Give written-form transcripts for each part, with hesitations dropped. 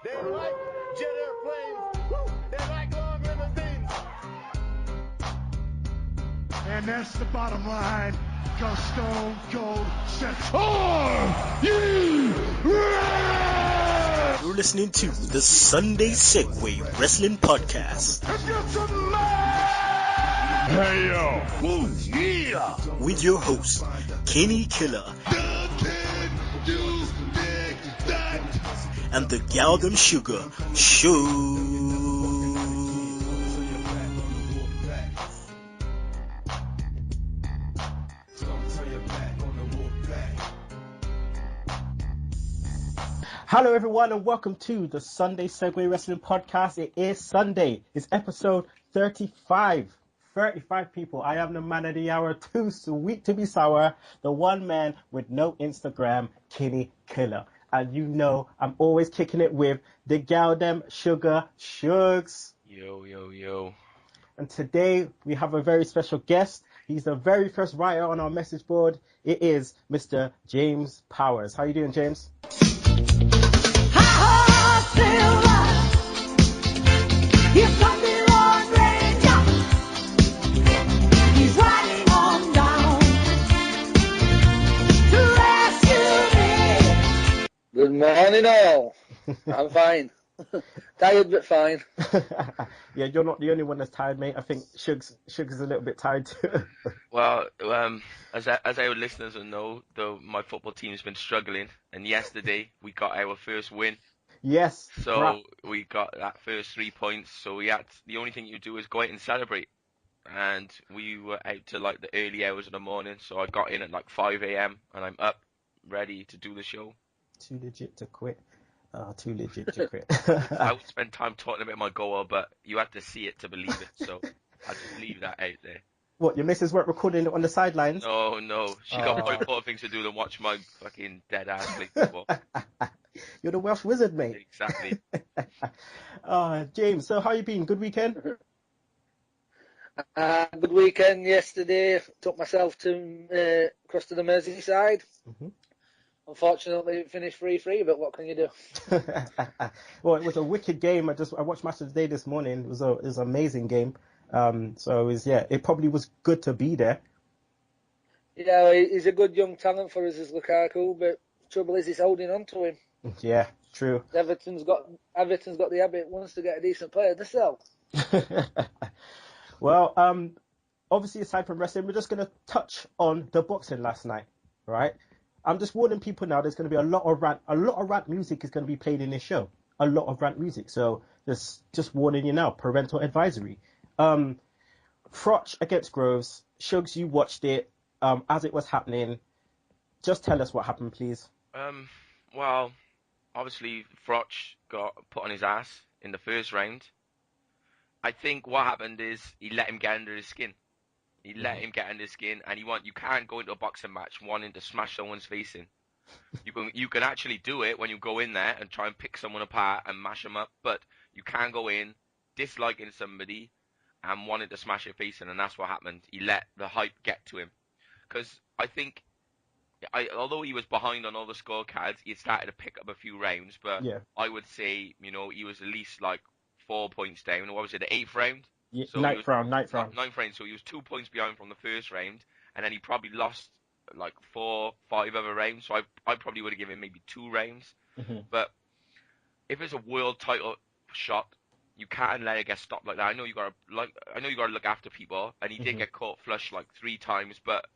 They like jet airplanes. They like long limousines. And that's the bottom line. Go Stone Cold says, "Are ye ready?" You're listening to the Sunday Segue Wrestling Podcast. Let's get some live! Hey yo! Ooh, yeah! With your host, Kinny Killa and the Galdem Sugar Show. Hello everyone and welcome to the Sunday Segue Wrestling Podcast. It is Sunday. It's episode 35. 35 people. I am the man of the hour, too sweet to be sour. The one man with no Instagram, Kinny Killa. And you know I'm always kicking it with the Galdem Sugar Sugs. Yo, yo, yo. And today we have a very special guest. He's the very first writer on our message board. It is Mr. James Powers. How you doing, James? Good morning all. I'm fine. Tired but fine. Yeah, you're not the only one that's tired, mate. I think Sugs is a little bit tired too. Well, as our listeners will know, though, my football team's been struggling, and yesterday we got our first win. Yes. So we got that first 3 points. So the only thing you do is go out and celebrate. And we were out to like the early hours of the morning. So I got in at like 5 a.m. and I'm up, ready to do the show. Too legit to quit. Too legit to quit. I would spend time talking about my goal, but you have to see it to believe it. So I just leave that out there. What, your missus weren't recording it on the sidelines? No. She got more important things to do than watch my fucking dead ass play football. You're the Welsh wizard, mate. Exactly. James, so how you been? Good weekend? Good weekend yesterday. Took myself to across to the Merseyside. Mm-hmm. Unfortunately, it finished 3-3, but what can you do? Well, it was a wicked game. I watched Match of the Day this morning. It was an amazing game. So it probably was good to be there. Yeah, he's a good young talent for us as Lukaku, but trouble is he's holding on to him. Yeah, true. Everton's got the habit once to get a decent player to sell. Well, obviously aside from wrestling, we're just going to touch on the boxing last night, right? I'm just warning people now. There's going to be a lot of rant music is going to be played in this show. A lot of rant music. So just warning you now. Parental advisory. Frotch against Groves. Shugs, you watched it as it was happening. Just tell us what happened, please. Well, obviously Frotch got put on his ass in the first round. I think what happened is he let him get under his skin. He let him get under his skin, and you can't go into a boxing match wanting to smash someone's face in. You can actually do it when you go in there and try and pick someone apart and mash them up, but you can't go in disliking somebody and wanting to smash their face in, and that's what happened. He let the hype get to him. Because I think, although he was behind on all the scorecards, he had started to pick up a few rounds, but yeah. I would say, he was at least like 4 points down. What was it, the 8th round? Yeah, so ninth round. Ninth round, so he was 2 points behind from the first round, and then he probably lost like 4, 5 other rounds, so I probably would have given him maybe 2 rounds. Mm-hmm. But if it's a world title shot, you can't let it get stopped like that. I know you gotta look after people, and he did get caught flush like 3 times, but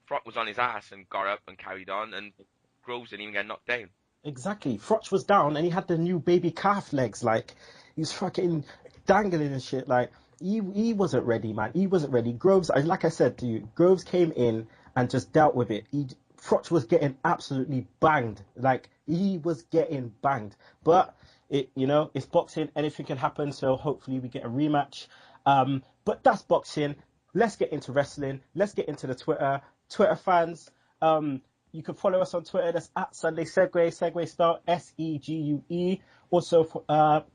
Frotch was on his ass and got up and carried on, and Groves didn't even get knocked down. Exactly. Frotch was down, and he had the new baby calf legs, like he was fucking dangling and shit. Like he wasn't ready, man. He wasn't ready. Groves, like I said to you, Groves came in and just dealt with it. Frotch was getting absolutely banged. Like he was getting banged, but it's boxing. Anything can happen. So hopefully we get a rematch. But that's boxing. Let's get into wrestling. Let's get into the Twitter fans. You can follow us on Twitter. That's at Sunday Segue. Segue spelled SEGUE. Also,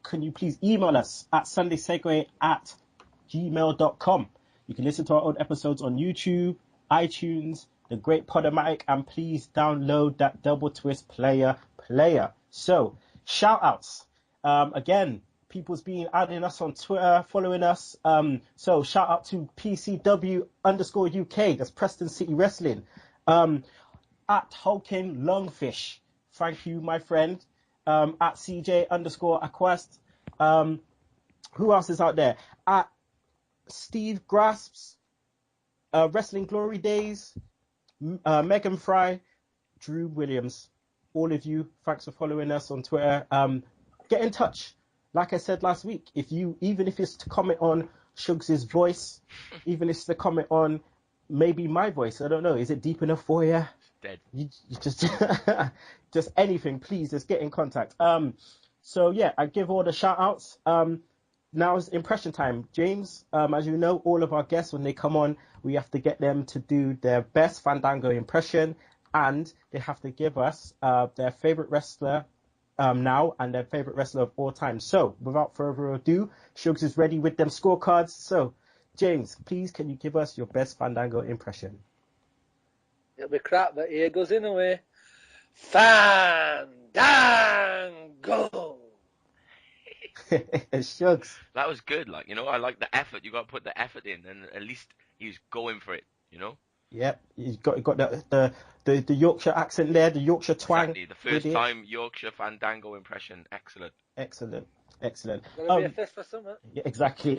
can you please email us at sundaysegue@gmail.com. You can listen to our old episodes on YouTube, iTunes, the great Podomatic, and please download that Double Twist player. So, shout outs. Again, people's been adding us on Twitter, following us. So shout out to PCW_UK. That's Preston City Wrestling. At Hulking Longfish. Thank you, my friend. At CJ_Aquest. Who else is out there? At Steve Grasps. Wrestling Glory Days. Megan Fry. Drew Williams. All of you, thanks for following us on Twitter. Get in touch. Like I said last week, even if it's to comment on Shugs' voice, even if it's to comment on maybe my voice, I don't know, is it deep enough for you? Dead. You just just anything, please, just get in contact. So yeah, I give all the shout outs. Now is impression time. James, as you know, all of our guests, when they come on, we have to get them to do their best Fandango impression, and they have to give us their favorite wrestler now and their favorite wrestler of all time. So without further ado, Shugs is ready with them scorecards. So James, please, can you give us your best Fandango impression? It'll be crap, but here goes in a way. Fandango! Shugs. That was good. Like, I like the effort. You got to put the effort in, and at least he's going for it. Yep, he's got the Yorkshire accent there, the Yorkshire twang. Exactly. The first time Yorkshire Fandango impression. Excellent. Gonna be a fist for summer. Yeah, exactly.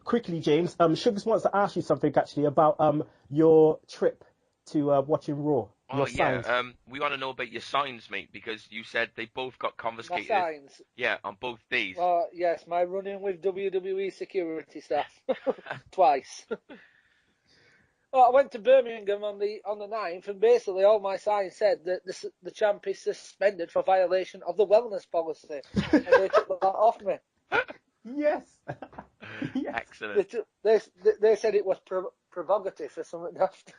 Quickly, James. Shugs wants to ask you something actually about your trip to watching Raw. Oh yeah. We want to know about your signs, mate, because you said they both got confiscated. My signs. Yeah, on both days. Yes, my run-in with WWE security staff twice. Well, I went to Birmingham on the 9th, and basically all my signs said that the champ is suspended for violation of the wellness policy, and they took that off me. Yes. Yes. Excellent. They said it was provocative or something daft.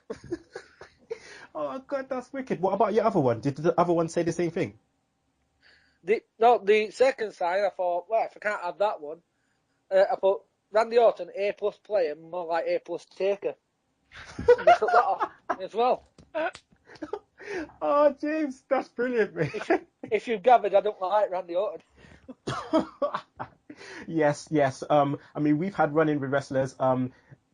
Oh God, that's wicked. What about your other one? Did the other one say the same thing? The second sign, I thought, well, if I can't have that one, I put Randy Orton A+ player, more like A+ taker. And they took that off as well. Oh, James, that's brilliant, mate. If you've gathered, I don't like Randy Orton. Yes. I mean, we've had run-in with wrestlers.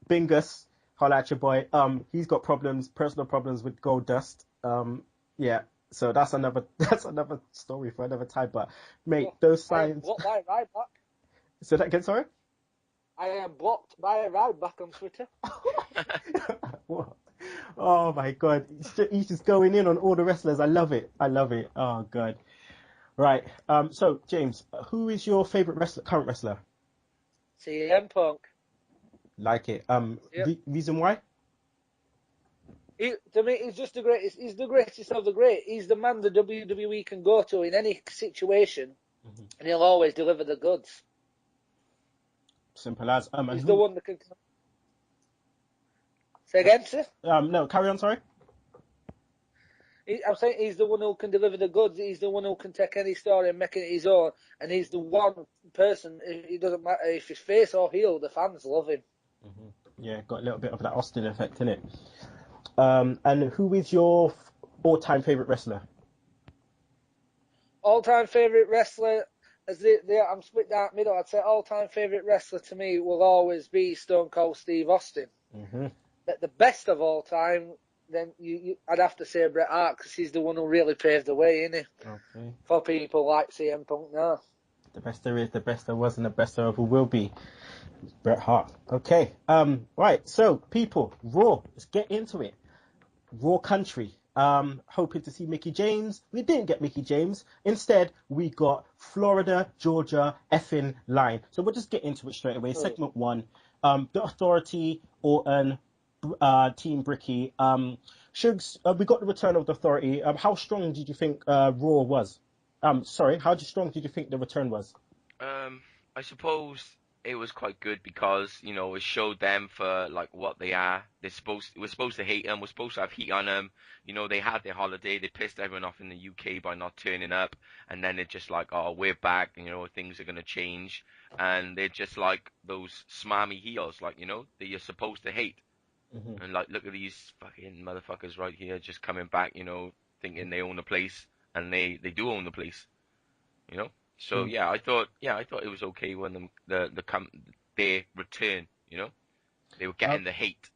Bingus, holla at your boy. He's got personal problems with gold dust. Yeah. So that's another story for another time. But mate, those signs. Blocked by Ryback. Say that again, sorry. I am blocked by Ryback on Twitter. What? Oh my God, he's just going in on all the wrestlers. I love it. Oh God. Right. So James, who is your favorite current wrestler? CM Punk. Like it. Yep. Reason why? To me, he's just the greatest. He's the greatest of the great. He's the man the WWE can go to in any situation, and he'll always deliver the goods. Simple as. He's the one that can. Say again, sir? No, carry on. Sorry. I'm saying he's the one who can deliver the goods. He's the one who can take any story and make it his own. And he's the one person. It doesn't matter if he's face or heel. The fans love him. Yeah, got a little bit of that Austin effect in it. And who is your all-time favorite wrestler? All-time favorite wrestler. I'm split down the middle. I'd say all-time favorite wrestler to me will always be Stone Cold Steve Austin. But the best of all time, then I'd have to say Bret Hart, because he's the one who really paved the way, isn't he? Okay. For people like CM Punk now. The best there is, the best there was, and the best there ever will be. Bret Hart. Okay. Right. So, people, Raw. Let's get into it. Raw country. Hoping to see Mickie James. We didn't get Mickie James. Instead, we got Florida, Georgia, effing line. So we'll just get into it straight away. Segment 1. The Authority, Orton, Team Brickie. Shugs, we got the return of the Authority. How strong did you think Raw was? How strong did you think the return was? I suppose it was quite good because, it showed them for like what they are. We're supposed to hate them. We're supposed to have heat on them. They had their holiday. They pissed everyone off in the UK by not turning up. And then it's just like, oh, we're back. Things are going to change. And they're just like those smarmy heels, like, that you're supposed to hate. And like, look at these fucking motherfuckers right here just coming back, thinking they own the place. And they do own the place, So I thought it was okay when they return. You know, they were getting the hate.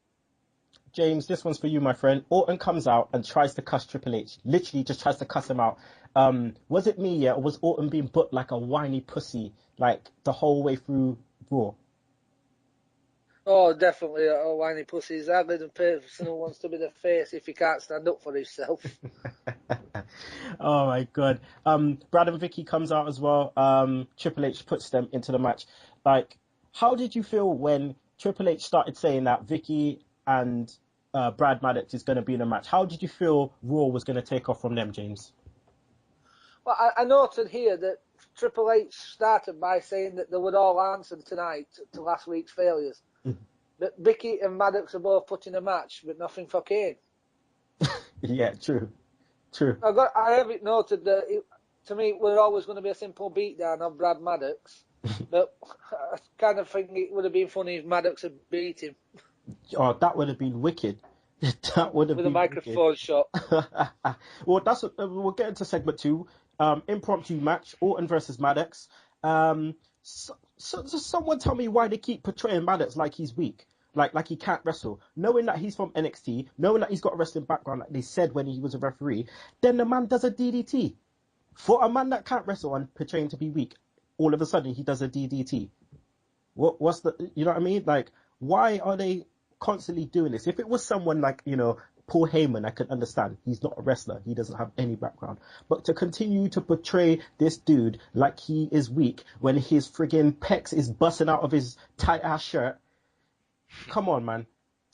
James, this one's for you, my friend. Orton comes out and tries to cuss Triple H. Literally just tries to cuss him out. Was it me, or was Orton being booked like a whiny pussy, like the whole way through Raw? Oh, definitely a whiny pussy. He's hardly the person who wants to be the face if he can't stand up for himself. Oh my god. Brad and Vickie comes out as well. Triple H puts them into the match. Like, how did you feel when Triple H started saying that Vickie and Brad Maddox is going to be in a match? How did you feel Raw was going to take off from them, James? Well, I noted here that Triple H started by saying that they would all answer tonight to last week's failures. That Vickie and Maddox are both put in a match, but nothing for Kane. Yeah, true. I have it noted that to me it was always going to be a simple beatdown of Brad Maddox, but I kind of think it would have been funny if Maddox had beat him. Oh, that would have been wicked. That would have with been a microphone wicked. shot. Well, we'll get into segment 2. Impromptu match, Orton versus Maddox. So someone tell me why they keep portraying Maddox like he's weak, like he can't wrestle, knowing that he's from NXT, knowing that he's got a wrestling background, like they said when he was a referee. Then the man does a DDT. For a man that can't wrestle and portraying to be weak, all of a sudden he does a DDT. What's the, you know what I mean? Like, why are they constantly doing this? If it was someone like, Paul Heyman, I could understand. He's not a wrestler. He doesn't have any background. But to continue to portray this dude like he is weak when his friggin' pecs is busting out of his tight-ass shirt. Come on, man.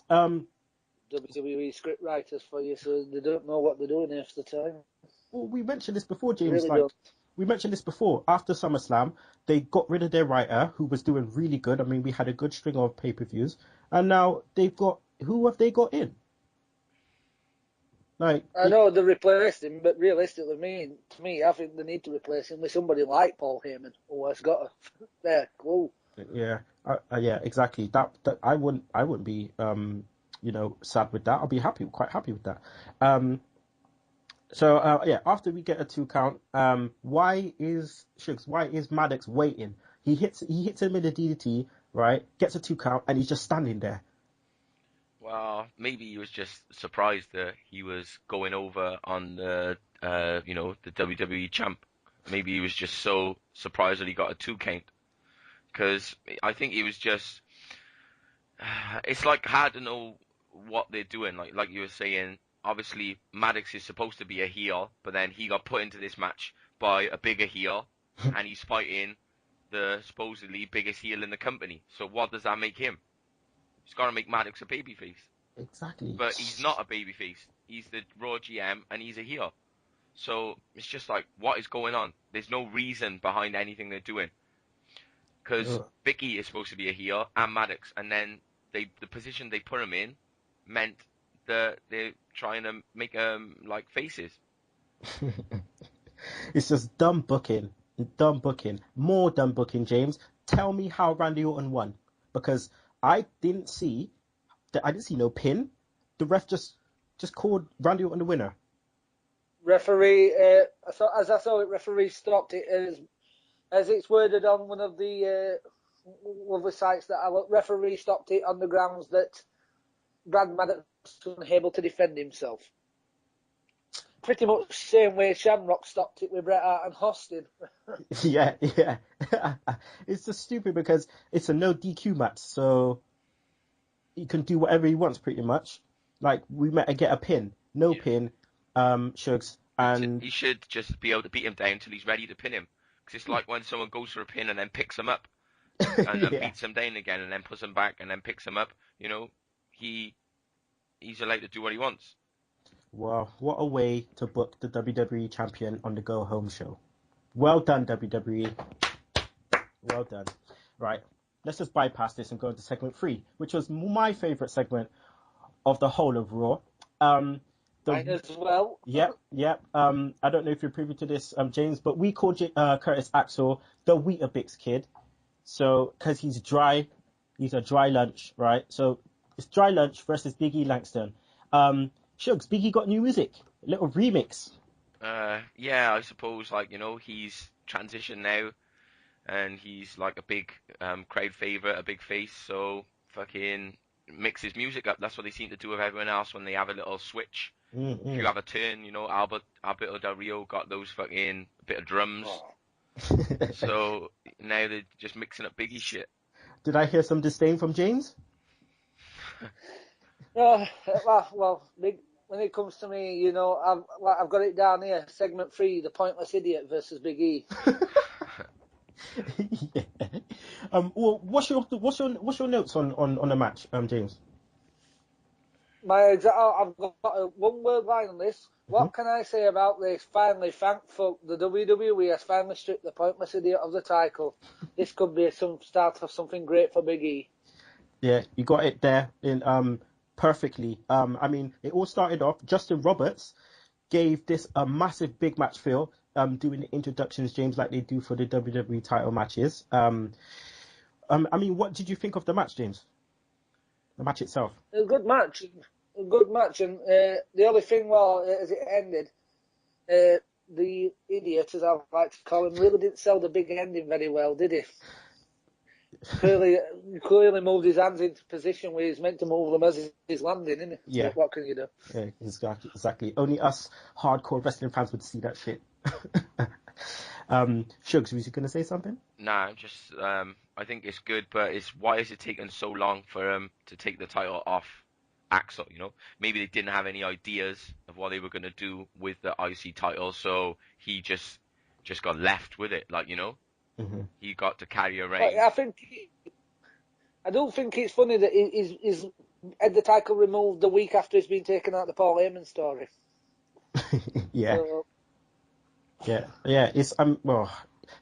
WWE script writers for you, so they don't know what they're doing half the time. Well, we mentioned this before, James. Really don't. We mentioned this before. After SummerSlam, they got rid of their writer, who was doing really good. I mean, we had a good string of pay-per-views. And now who have they got in? Like, I know they replaced him, but realistically, to me, I think they need to replace him with somebody like Paul Heyman, who has got a clue. Yeah, yeah, exactly. That I wouldn't be sad with that. I'll be quite happy with that. After we get a 2 count, why is Maddox waiting? He hits him in the DDT, right? Gets a 2 count, and he's just standing there. Well, maybe he was just surprised that he was going over on the the WWE champ. Maybe he was just so surprised that he got a 2 count. Because I think he was just, it's like hard to know what they're doing. Like you were saying, obviously Maddox is supposed to be a heel, but then he got put into this match by a bigger heel, and he's fighting the supposedly biggest heel in the company. So what does that make him? It's got to make Maddox a babyface. Exactly. But he's not a babyface. He's the Raw GM, and he's a heel. So it's just like, what is going on? There's no reason behind anything they're doing. Because Vickie is supposed to be a heel, and Maddox, and then the position they put him in meant that they're trying to make like faces. It's just dumb booking. More dumb booking, James. Tell me how Randy Orton won. Because I didn't see no pin. The ref just called Randy Orton the winner. Referee, as I saw it, referee stopped it as it's worded on one of the sites that I looked. Referee stopped it on the grounds that Brad Maddox was unable to defend himself. Pretty much the same way Shamrock stopped it with Bret Hart and Austin. Yeah. It's just stupid because it's a no DQ match, so he can do whatever he wants pretty much. Like, we might get a pin. No pin, Shugs. And he should just be able to beat him down until he's ready to pin him. Because it's like when someone goes for a pin and then picks him up and then beats him down again and then puts him back and then picks him up. He's allowed to do what he wants. Wow, what a way to book the WWE champion on the Go Home show. Well done, WWE. Well done. Right, let's just bypass this and go into segment 3, which was my favourite segment of the whole of Raw. Mine as well. Yep. I don't know if you're privy to this, James, but we called Curtis Axel the Weetabix kid. So, because he's dry, he's a dry lunch, right? So, it's dry lunch versus E Langston. Shugs, Biggie got new music, a little remix. Yeah, I suppose, he's transition now, and he's like a big crowd favorite, a big face. So fucking mix his music up. That's what they seem to do with everyone else when they have a little switch. If you have a turn, you know, Alberto Del Rio got those fucking bit of drums. So now they're just mixing up Biggie shit. Did I hear some disdain from James? Well, when it comes to me, you know, I've got it down here. Segment 3, the pointless idiot versus Big E. Yeah. Well, what's your notes on the match, James? I've got a one-word line on this. What can I say about this? Finally, thankful the WWE has finally stripped the pointless idiot of the title. This could be some start of something great for Big E. Yeah, you got it there in perfectly. I mean, it all started off. Justin Roberts gave this a massive big match feel, doing the introductions, James, like they do for the WWE title matches. I mean, what did you think of the match, James? The match itself. A good match, and the only thing, as it ended, the idiot, as I like to call him, really didn't sell the big ending very well, did he? Clearly moved his hands into position where he's meant to move them as he's landing, isn't he? Yeah. So what can you do? Yeah, exactly. Only us hardcore wrestling fans would see that shit. Shugs, was you going to say something? Nah, just I think it's good, but why is it taking so long for him to take the title off Axel? You know, maybe they didn't have any ideas of what they were going to do with the IC title, so he just got left with it. Like, you know, he got to carry a reign. I don't think it's funny that he's had the title removed the week after he's been taken out the Paul Heyman story. Yeah. So, yeah. It's well,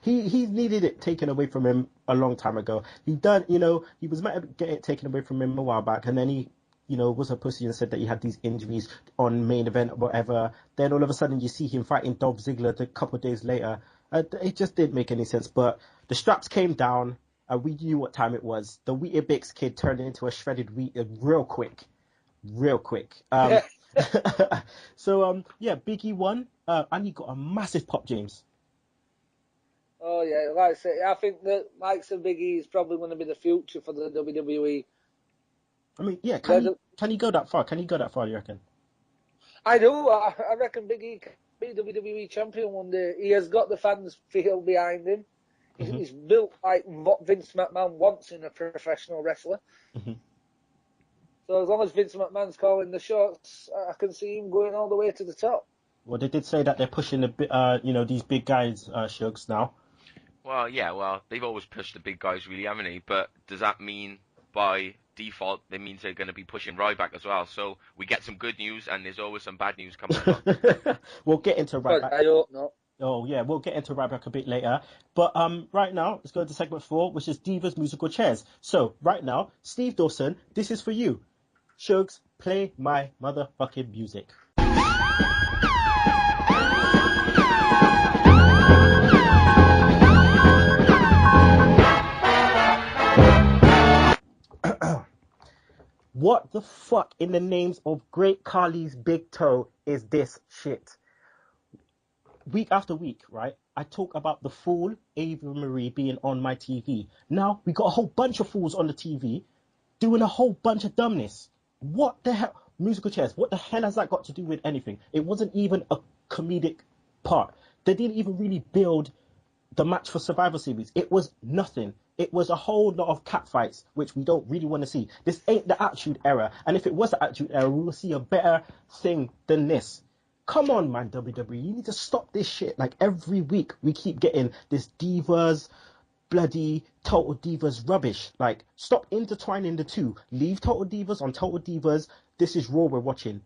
he needed it taken away from him a long time ago. He was meant to get it taken away from him a while back, and then he, was a pussy and said that he had these injuries on main event or whatever. Then all of a sudden you see him fighting Dolph Ziggler a couple of days later. It just didn't make any sense. But the straps came down. We knew what time it was. The Weetabix kid turned into a shredded wheat real quick. So Big E won, and he got a massive pop, James. Oh yeah, like I say, I think that likes of Big E is probably going to be the future for the WWE. I mean, yeah, can he go that far? Can he go that far, you reckon? I do. I reckon Big E can be WWE champion one day. He has got the fans feel behind him. He's built like what Vince McMahon wants in a professional wrestler. So as long as Vince McMahon's calling the shots, I can see him going all the way to the top. Well, they did say that they're pushing these big guys, Shugs, now. Well, they've always pushed the big guys, really, haven't they? But does that mean by default, that means they're going to be pushing Ryback as well? So we get some good news, and there's always some bad news coming up. We'll get into Ryback. I hope not. Oh, yeah, we'll get into Ryback a bit later. But right now, let's go to segment 4, which is Divas Musical Chairs. So, right now, Steve Dawson, this is for you. Shugs, play my motherfucking music. What the fuck in the names of Great Khali's big toe is this shit? Week after week, right, I talk about the fool Ava Marie being on my TV. Now we got a whole bunch of fools on the TV doing a whole bunch of dumbness. What the hell? Musical chairs, what the hell has that got to do with anything? It wasn't even a comedic part. They didn't even really build the match for Survivor Series. It was nothing. It was a whole lot of catfights, which we don't really want to see. This ain't the Attitude Era. And if it was the Attitude Era, we will see a better thing than this. Come on, man, WWE. You need to stop this shit. Like, every week we keep getting this Divas, bloody Total Divas rubbish. Like, stop intertwining the two. Leave Total Divas on Total Divas. This is Raw we're watching,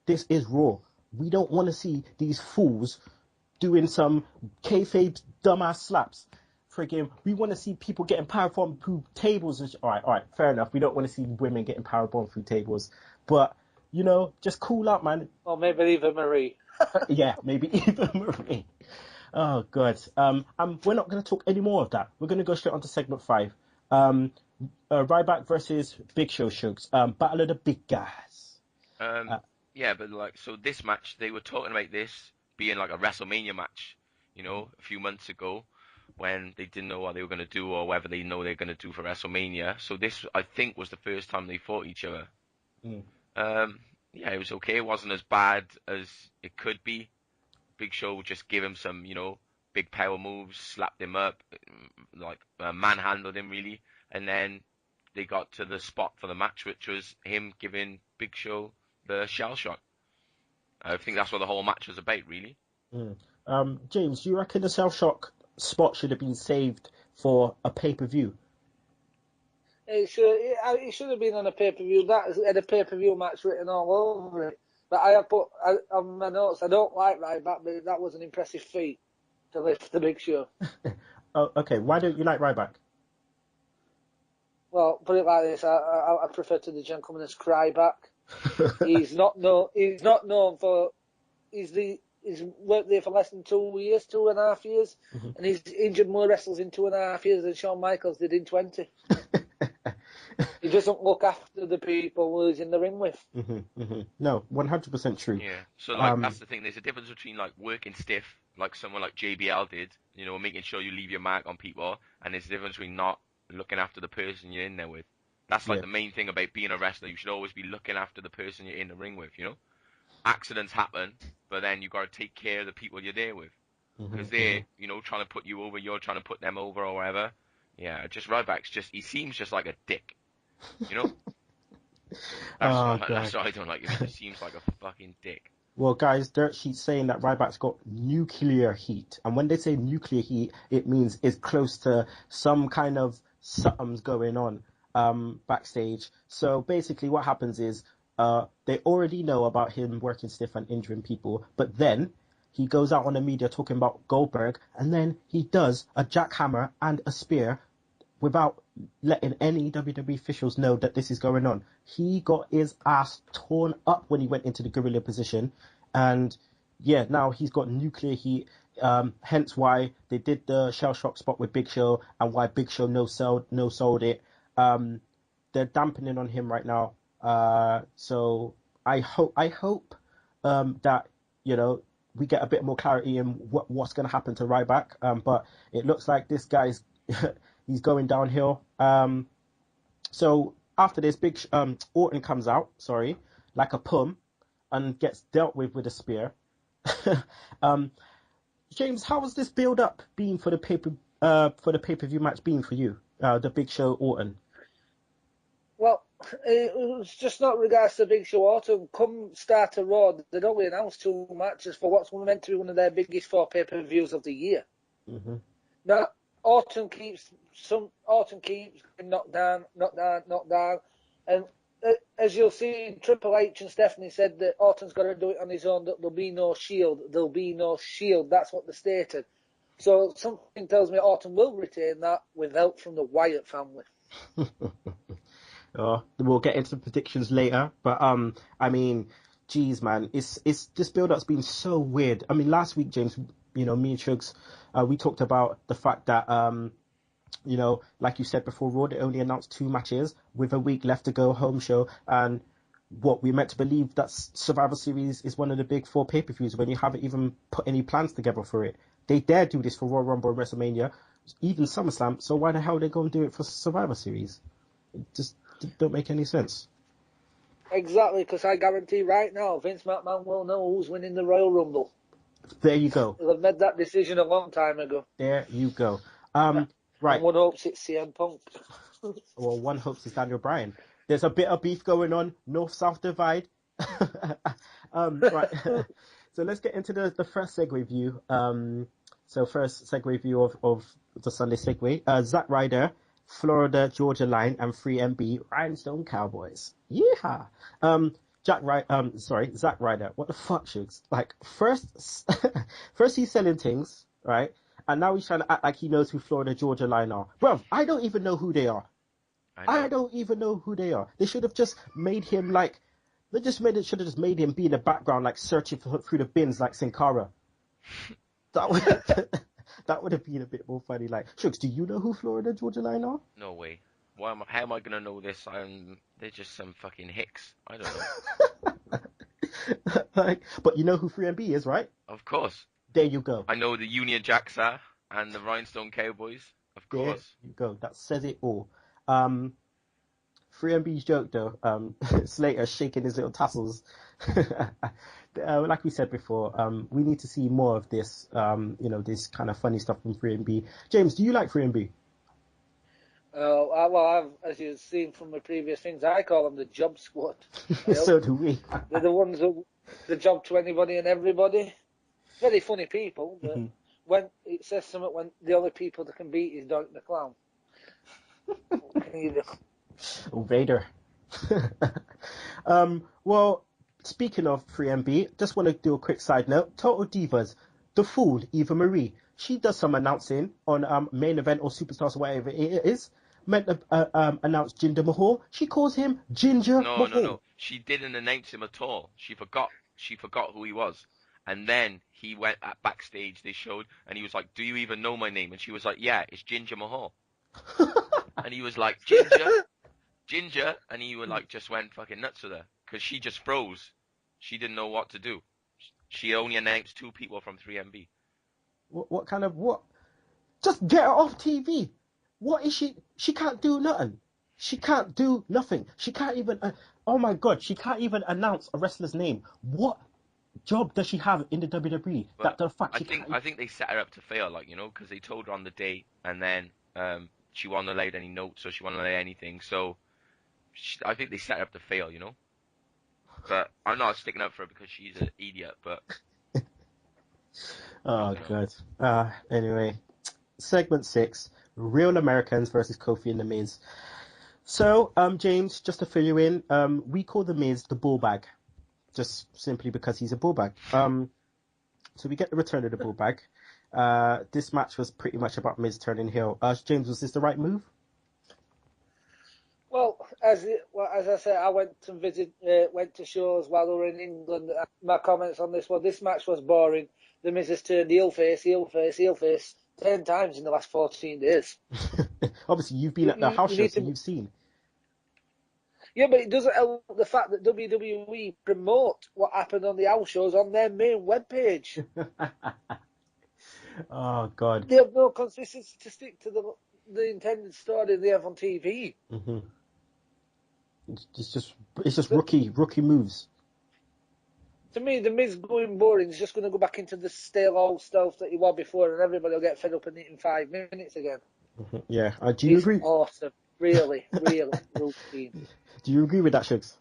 This is Raw. We don't want to see these fools doing some kayfabe dumbass slaps. Friggin', we want to see people getting powerbombed through tables. And all right, fair enough. We don't want to see women getting powerbombed through tables. But, just cool out, man. Or maybe Eva Marie. Yeah, maybe Eva Marie. Oh, God. We're not going to talk any more of that. We're going to go straight on to segment 5. Ryback versus Big Show Shugs. Battle of the Big Guys. Yeah, but so this match, they were talking about this being like a WrestleMania match. a few months ago when they didn't know what they were going to do or whether they know they're going to do for WrestleMania. So this, I think, was the first time they fought each other. Yeah, it was okay. It wasn't as bad as it could be. Big Show just give him some, big power moves, slapped him up, manhandled him really, and then they got to the spot for the match, which was him giving Big Show the shell shock. I think that's what the whole match was about, really. James, do you reckon the shell shock spot should have been saved for a pay-per-view? It should have been on a pay-per-view. That had a pay-per-view match written all over it. But I have put on my notes, I don't like Ryback, but that was an impressive feat to lift the Big Show. Oh, okay. Why don't you like Ryback? Well, put it like this: I prefer to the gentleman as Cryback. He's not known for. He's worked there for less than 2.5 years, and he's injured more wrestlers in 2.5 years than Shawn Michaels did in 20. He doesn't look after the people who he's in the ring with. No, 100% true. Yeah. So that's the thing. There's a difference between working stiff, like someone like JBL did, making sure you leave your mark on people, and there's a difference between not looking after the person you're in there with. That's the main thing about being a wrestler. You should always be looking after the person you're in the ring with. Accidents happen, but then you got to take care of the people you're there with, because they're trying to put you over, you're trying to put them over or whatever. Yeah, just Ryback's he seems just like a dick. That's why I don't like him. He just seems like a fucking dick. Well, guys, Dirt Sheet's saying that Ryback's got nuclear heat. And when they say nuclear heat, it means it's close to some kind of something's going on backstage. So basically what happens is they already know about him working stiff and injuring people. But then he goes out on the media talking about Goldberg. And then he does a jackhammer and a spear without letting any WWE officials know that this is going on. He got his ass torn up when he went into the gorilla position. And yeah, now he's got nuclear heat. Hence why they did the shell shock spot with Big Show and why Big Show no-sold it. They're dampening on him right now. So I hope that, we get a bit more clarity in what's going to happen to Ryback. But it looks like this guy's he's going downhill. So after this, Orton comes out, like a pum, and gets dealt with a spear. James, how was this build up been for the pay-per-view match been for you? The Big Show Orton. Well, it was just not regards to Big Show Orton. Come start of Raw, they'd only announced 2 matches for what's meant to be one of their biggest 4 pay-per-views of the year. Now, Orton keeps getting knocked down, and as you'll see, Triple H and Stephanie said that Orton's got to do it on his own. That there'll be no Shield. That's what they stated. So something tells me Orton will retain that with help from the Wyatt family. We'll get into predictions later, but I mean, geez, man, it's this build-up's been so weird. I mean, last week, James, me and Chugs, we talked about the fact that like you said before, Raw, they only announced 2 matches with a week left to go, home show, and what we meant to believe that Survivor Series is one of the big 4 pay-per-views when you haven't even put any plans together for it. They dare do this for Royal Rumble and WrestleMania, even SummerSlam, so why the hell are they going to do it for Survivor Series? It just don't make any sense. Exactly, because I guarantee right now Vince McMahon will know who's winning the Royal Rumble. There you go. They've made that decision a long time ago. There you go. Right. And one hopes it's CM Punk. Well, one hopes it's Daniel Bryan. There's a bit of beef going on, North-South divide. Right. So let's get into the first segue view. So first segue view of the Sunday segue. Zack Ryder, Florida Georgia Line, and 3MB Rhinestone Cowboys. Yeehaw. Zack Ryder. What the fuck, Shugs? First he's selling things, right? And now he's trying to act like he knows who Florida Georgia Line are. Bruv, I don't even know who they are. I don't even know who they are. They should have just made him should have just made him be in the background, searching through the bins like Sin Cara. That would have been a bit more funny. Shugs, do you know who Florida Georgia Line are? No way. How am I gonna know this? They're just some fucking hicks. I don't know. But you know who 3MB is, right? Of course. There you go. I know the Union Jacks are and the Rhinestone Cowboys, of There course. you go. That says it all. 3MB's joke though, Slater shaking his little tassels. Like we said before, we need to see more of this, this kind of funny stuff from 3MB. James, do you like 3MB? As you've seen from the previous things, I call them the job squad. So do we. They're the ones that the job to anybody and everybody. Very funny people, but when it says something, when the only people that can beat is Doink the Clown. Oh, Vader. Well, speaking of 3MB, just want to do a quick side note. Total Divas, the fool, Eva Marie, she does some announcing on Main Event or Superstars or whatever it is. Meant to announce Jinder Mahal. She calls him Ginger Mahal. No. She didn't announce him at all. She forgot who he was. And then he went backstage, they showed, and he was like, "Do you even know my name?" And she was like, "Yeah, it's Ginger Mahal." And he was like, Ginger, and he would just went fucking nuts with her because she just froze. She didn't know what to do. She only announced 2 people from 3MB. What kind of what? Just get her off TV. What is she? She can't do nothing. She can't do nothing. She can't even. Oh my God, she can't even announce a wrestler's name. What job does she have in the WWE? But I think they set her up to fail, because they told her on the day, and then she wasn't allowed any notes, or she wasn't allowed anything. So I think they set her up to fail, But I'm not sticking up for her because she's an idiot. But oh God. Anyway, segment 6: Real Americans versus Kofi and the Miz. So, James, just to fill you in, we call the Miz the ball bag, just simply because he's a ball bag. So we get the return of the ball bag. This match was pretty much about Miz turning heel. James, was this the right move? Well, as I said, I went to shows while we were in England. My comments on this one: this match was boring. The Miz has turned heel face 10 times in the last 14 days. Obviously, you've been at the house shows, so you've seen. Yeah, but it doesn't help the fact that WWE promote what happened on the house shows on their main webpage. Oh God! They have no consistency to stick to the intended story they have on TV. Mm-hmm. It's just rookie moves. To me, the Miz going boring is just going to go back into the stale old stuff that he was before, and everybody will get fed up and eat in 5 minutes again. Mm-hmm. Yeah, do you agree? Awesome, really routine. Do you agree with that, Shugs?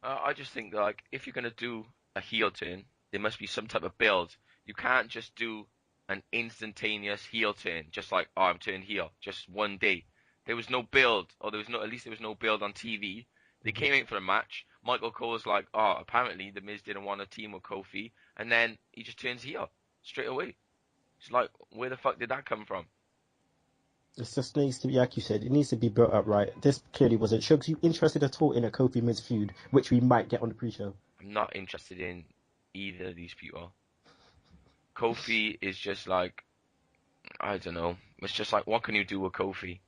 I just think that, if you're gonna do a heel turn, there must be some type of build. You can't just do an instantaneous heel turn, just like, oh, I'm turned heel, just one day. There was no build, or at least there was no build on TV. They came in for a match. Michael Cole was like, oh, apparently the Miz didn't want a team with Kofi, and then he just turns heel straight away. It's like, where the fuck did that come from? It just needs to be, like you said, it needs to be built up right. This clearly wasn't. Shugs, you interested at all in a Kofi Miz feud, which we might get on the pre-show? I'm not interested in either of these people. Kofi is just like, I don't know. It's just like, what can you do with Kofi?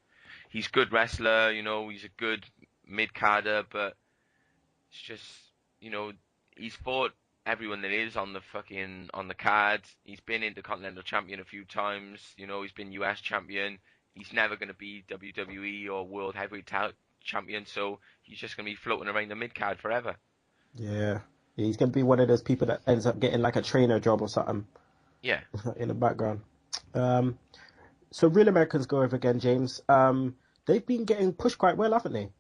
He's a good wrestler, he's a good mid-carder, but it's just, he's fought everyone that is on the card. He's been Intercontinental Champion a few times, he's been US Champion. He's never going to be WWE or World Heavyweight Champion, so he's just going to be floating around the mid-card forever. Yeah, he's going to be one of those people that ends up getting like a trainer job or something. Yeah. In the background. So Real Americans go over again, James. They've been getting pushed quite well, haven't they?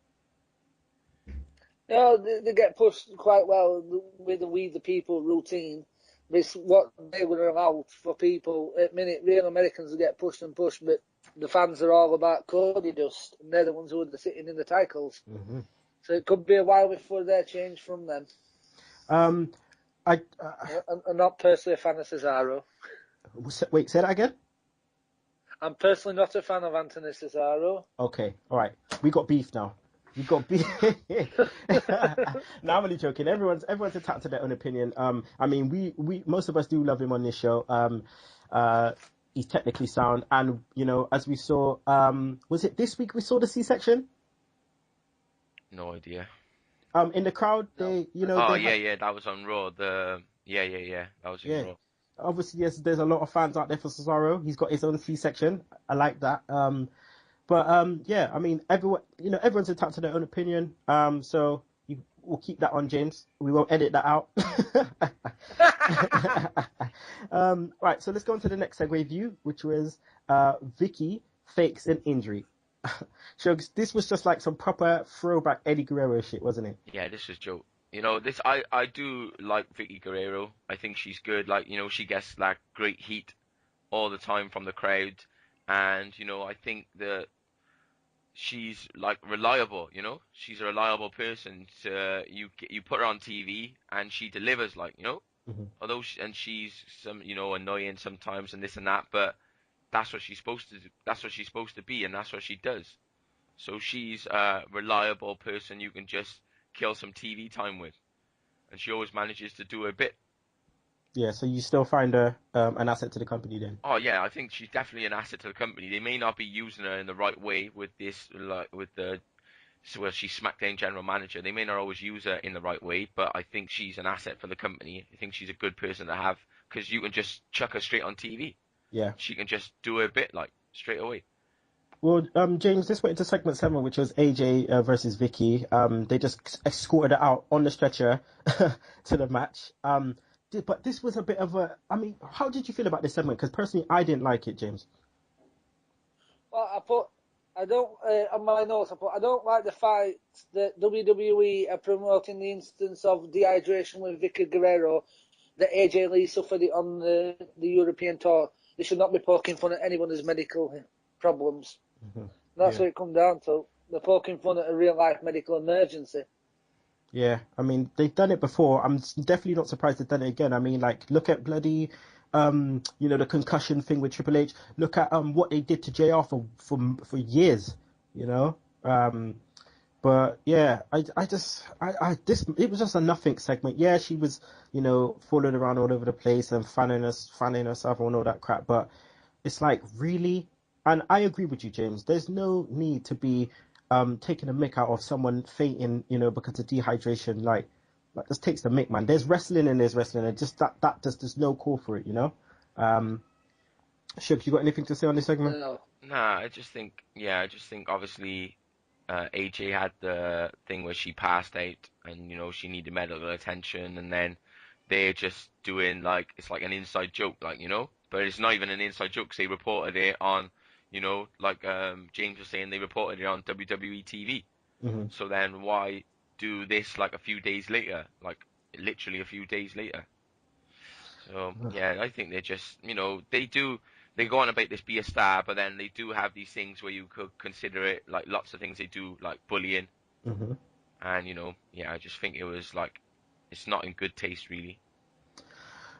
No, they get pushed quite well with the We the People routine. It's what they would allow for people. At minute, Real Americans will get pushed, but the fans are all about Codydust, and they're the ones who are sitting in the titles. Mm-hmm. So it could be a while before they're changed from them. I'm not personally a fan of Cesaro. Wait, say that again? I'm personally not a fan of Anthony Cesaro. Okay, all right. We got beef now. You got beef. No, I'm only joking. Everyone's entitled to their own opinion. I mean, we most of us do love him on this show. He's technically sound, and as we saw, was it this week we saw the C-section? No idea. In the crowd, they, that was on Raw. That was on Raw. Obviously, yes, there's a lot of fans out there for Cesaro. He's got his own C-section. I like that. Yeah, I mean, everyone's entitled to their own opinion. So we'll keep that on, James. We won't edit that out. Right, so let's go on to the next segue view, which was Vickie fakes an injury. Shugs, this was just like some proper throwback Eddie Guerrero shit, wasn't it? Yeah, this was Joe. I do like Vickie Guerrero. I think she's good. Like, she gets like great heat all the time from the crowd, and I think that she's like reliable. She's a reliable person. You put her on TV and she delivers. Like, Mm-hmm. although she's some annoying sometimes and this and that, but that's what she's supposed to do. That's what she's supposed to be, and that's what she does. So she's a reliable person you can just kill some TV time with, and she always manages to do her bit. Yeah, so you still find her an asset to the company then? Oh yeah, I think she's definitely an asset to the company. They may not be using her in the right way with this, she's SmackDown general manager. They may not always use her in the right way, but I think she's an asset for the company. I think she's a good person to have because you can just chuck her straight on TV. Yeah. She can just do her bit like straight away. Well, James, this went into segment 7, which was AJ versus Vickie. They just escorted her out on the stretcher to the match. But this was a bit of a... I mean, how did you feel about this segment? Because personally, I didn't like it, James. Well, on my notes, I don't like the fact that WWE are promoting the instance of dehydration with Vickie Guerrero that AJ Lee suffered it on the European tour. They should not be poking fun at anyone's medical problems. Mm-hmm. That's what it comes down to. They're poking fun at a real-life medical emergency. Yeah, I mean, they've done it before. I'm definitely not surprised they've done it again. I mean, like, look at bloody, the concussion thing with Triple H. Look at what they did to JR for years, But yeah, it was just a nothing segment. Yeah, she was, falling around all over the place and fanning herself and all that crap. But it's like, really? And I agree with you, James. There's no need to be taking a mick out of someone fainting, because of dehydration. Like just takes the mick, man. There's wrestling and there's wrestling, and just that just there's no call for it, Shug, you got anything to say on this segment? No. Nah, I just think obviously AJ had the thing where she passed out and she needed medical attention, and then they're just doing like it's like an inside joke, like but it's not even an inside joke 'cause they reported it on James was saying, they reported it on WWE TV. Mm-hmm. So then why do this like a few days later, like literally a few days later? So yeah, I think they're just they go on about this be a star, but then they do have these things where you could consider it like lots of things they do, like bullying. Mm-hmm. And I just think it was like it's not in good taste, really.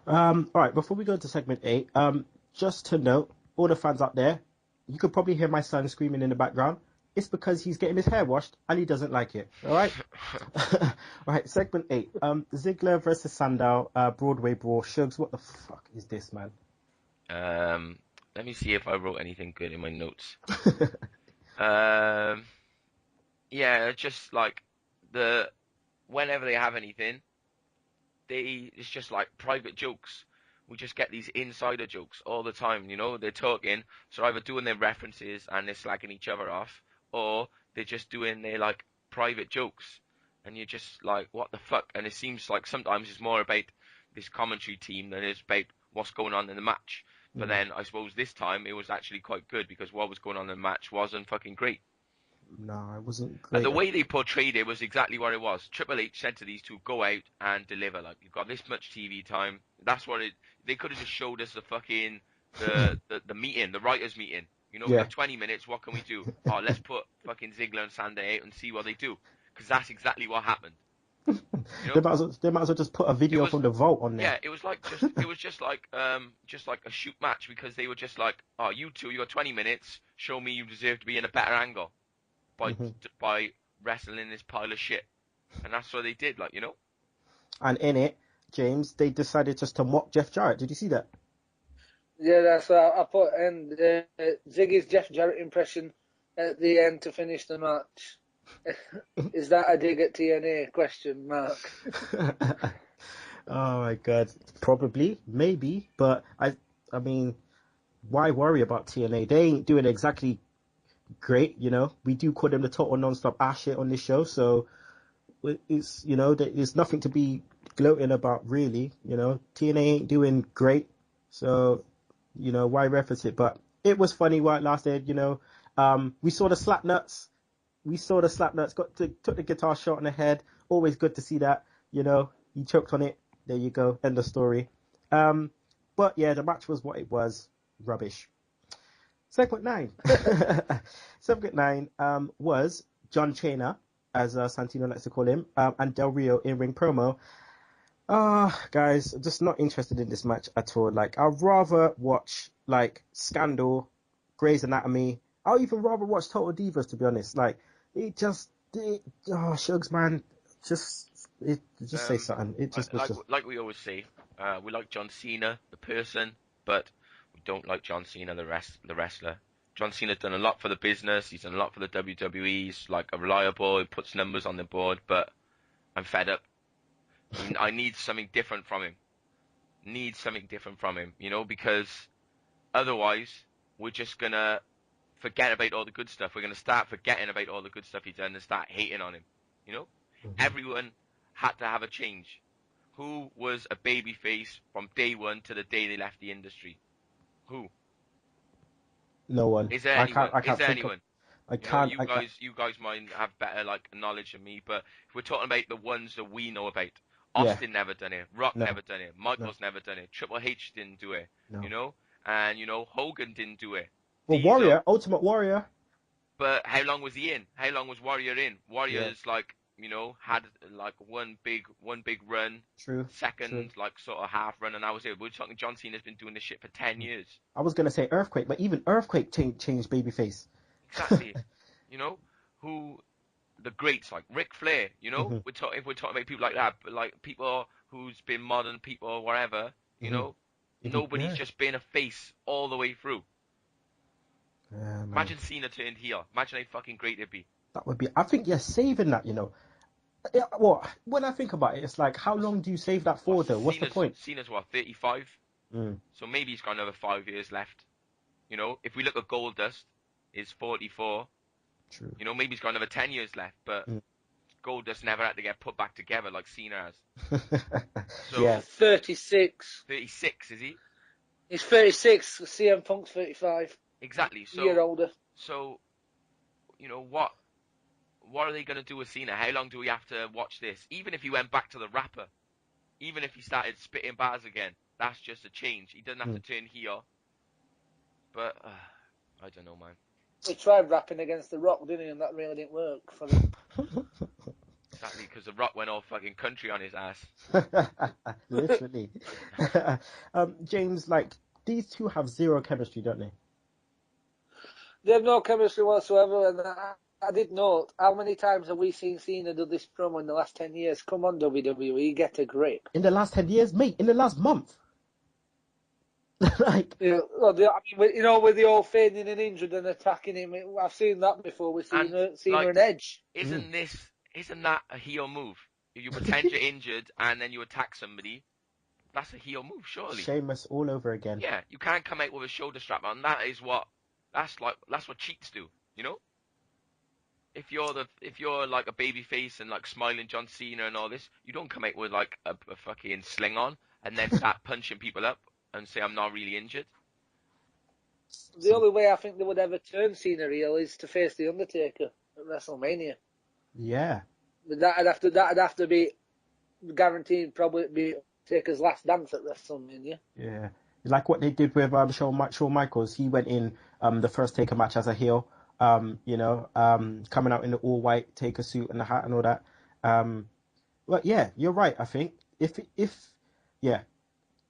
All right, before we go into segment 8, just to note, all the fans out there, you could probably hear my son screaming in the background. It's because he's getting his hair washed and he doesn't like it. All right. All right. Segment 8. Ziggler versus Sandow. Broadway brawl. Shugs, what the fuck is this, man? Let me see if I wrote anything good in my notes. Yeah, just like whenever they have anything, it's just like private jokes. We just get these insider jokes all the time, they're talking, so either doing their references and they're slagging each other off, or they're just doing their like private jokes, and you're just like, what the fuck? And it seems like sometimes it's more about this commentary team than it's about what's going on in the match. But then I suppose this time it was actually quite good because what was going on in the match wasn't fucking great. No, it wasn't great. And the way they portrayed it was exactly what it was. Triple H said to these two, go out and deliver. Like, you've got this much TV time. That's what they could have just showed us the fucking, the meeting, the writers meeting. We got 20 minutes, what can we do? Oh, let's put fucking Ziggler and Sandow out and see what they do. Because that's exactly what happened. They might as well just put a video from the vault on there. Yeah, it was just like a shoot match, because they were just like, oh, you two, you got 20 minutes, show me you deserve to be in a better angle. By wrestling in this pile of shit. And that's what they did, And in it, James, they decided just to mock Jeff Jarrett. Did you see that? Yeah, that's what I put in Ziggy's Jeff Jarrett impression at the end to finish the match. Is that a dig at TNA? Question mark. Oh my god, probably, maybe, but I mean, why worry about TNA? They ain't doing exactly great, you know. We do call them the total non-stop ass shit on this show, so it's, you know, there's nothing to be gloating about, really. You know, TNA ain't doing great, so, you know, why reference it? But it was funny while it lasted, you know. We saw the slap nuts. Took the guitar shot on the head. Always good to see that, you know. He choked on it. There you go. End of story. But yeah, the match was what it was. Rubbish. Segment 9. Segment 9 was John Cena, as Santino likes to call him, and Del Rio in-ring promo. Guys, just not interested in this match at all. Like, I'd rather watch, like, Scandal, Grey's Anatomy. I'll even rather watch Total Divas, to be honest. Like, Shugs, man, just say something. It just was just... Like we always say, we like John Cena, the person, but we don't like John Cena, the wrestler. John Cena's done a lot for the business. He's done a lot for the WWE. He's like a reliable. He puts numbers on the board, but I'm fed up. I need something different from him. You know, because otherwise we're just gonna forget about all the good stuff. We're gonna start forgetting about all the good stuff he's done and start hating on him. You know, Everyone had to have a change. Who was a babyface from day one to the day they left the industry? Who? No one. Is there anyone? Is there anyone? You guys might have better like knowledge than me, but if we're talking about the ones that we know about, Austin never done it, Rock never done it, Michaels never done it, Triple H didn't do it, you know, and you know Hogan didn't do it. Well, Warrior, Ultimate Warrior. But how long was he in? How long was Warrior in? Warrior's like, you know, had like one big run. True. Second, like sort of half run, and I was here. We're talking John Cena's been doing this shit for 10 years. I was gonna say Earthquake, but even Earthquake changed babyface. Exactly. You know, who the greats like Ric Flair. You know, if we're talking about people like that, but like people who's been modern people or whatever. You know, nobody's just been a face all the way through. Imagine Cena turned heel. Imagine how fucking great it'd be. That would be. I think you're saving that. You know. Well, when I think about it, it's like, how long do you save that for, though? What's the point? Cena's what, 35? So maybe he's got another 5 years left. You know, if we look at Goldust, he's 44. True. You know, maybe he's got another 10 years left, but Goldust never had to get put back together like Cena has. So, yeah. 36. 36, is he? He's 36. CM Punk's 35. Exactly. So, a year older. So, you know, what are they going to do with Cena? How long do we have to watch this? Even if he went back to the rapper, even if he started spitting bars again, that's just a change. He doesn't have to turn heel. But, I don't know, man. He tried rapping against The Rock, didn't he? And that really didn't work for him. Exactly, because The Rock went all fucking country on his ass. Literally. James, like, these two have zero chemistry, don't they? They have no chemistry whatsoever, and I did note, how many times have we seen Cena do this promo in the last 10 years? Come on, WWE, get a grip. In the last 10 years? Mate, in the last month. Like, you know, with the old feigning and injured and attacking him, I've seen that before with Cena and Edge. Isn't that a heel move? If you pretend you're injured and then you attack somebody, that's a heel move, surely. Sheamus all over again. Yeah, you can't come out with a shoulder strap on. That's what cheats do, you know? If you're like a baby face and like smiling John Cena and all this, you don't come out with like a fucking sling on and then start punching people up and say I'm not really injured. The only way I think they would ever turn Cena heel is to face the Undertaker at WrestleMania. Yeah. But that'd have to be guaranteed, probably be Taker's last dance at WrestleMania. Yeah. Like what they did with Shawn Michaels. He went in the first Taker match as a heel. You know, coming out in the all white Taker suit and the hat and all that. But yeah, you're right. I think if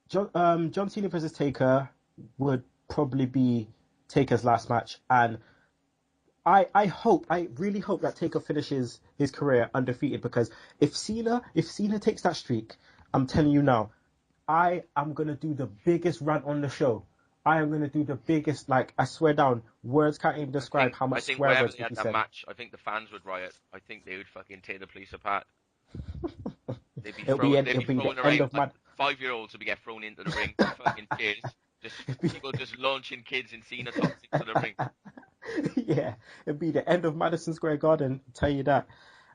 John Cena versus Taker would probably be Taker's last match, and I really hope that Taker finishes his career undefeated, because if Cena takes that streak, I'm telling you now, I am gonna do the biggest rant on the show. I am going to do the biggest, like, I swear down, words can't even describe how much swear words he said. Match, I think the fans would riot. I think they would fucking tear the police apart. It'll be the end of Mad. 5-year-olds will be get thrown into the ring, fucking kids. People just launching kids in Cena tops into the ring. Yeah, it'll be the end of Madison Square Garden. I'll tell you that.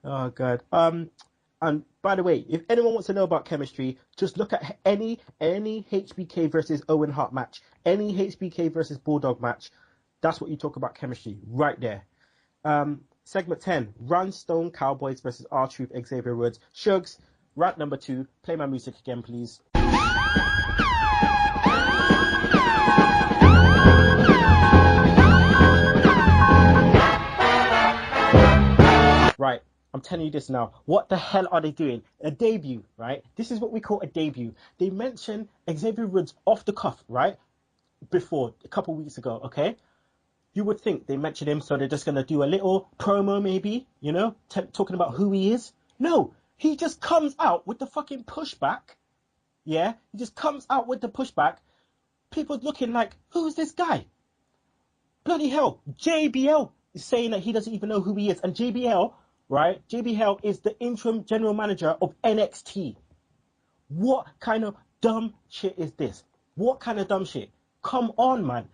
Oh god. And by the way, if anyone wants to know about chemistry, just look at any HBK versus Owen Hart match, any HBK versus Bulldog match. That's what you talk about chemistry right there. Segment 10, Rhinestone Cowboys versus R-Truth Xavier Woods. Shugs, rant number 2. Play my music again, please. Right, I'm telling you this now. What the hell are they doing? A debut, right? This is what we call a debut. They mentioned Xavier Woods off the cuff, right? Before, a couple weeks ago, okay? You would think they mentioned him, so they're just going to do a little promo maybe, you know, talking about who he is. No, he just comes out with the fucking pushback. Yeah, he just comes out with the pushback. People looking like, who's this guy? Bloody hell, JBL is saying that he doesn't even know who he is. And JBL, right, JBL is the interim general manager of NXT. What kind of dumb shit is this? What kind of dumb shit? Come on, man.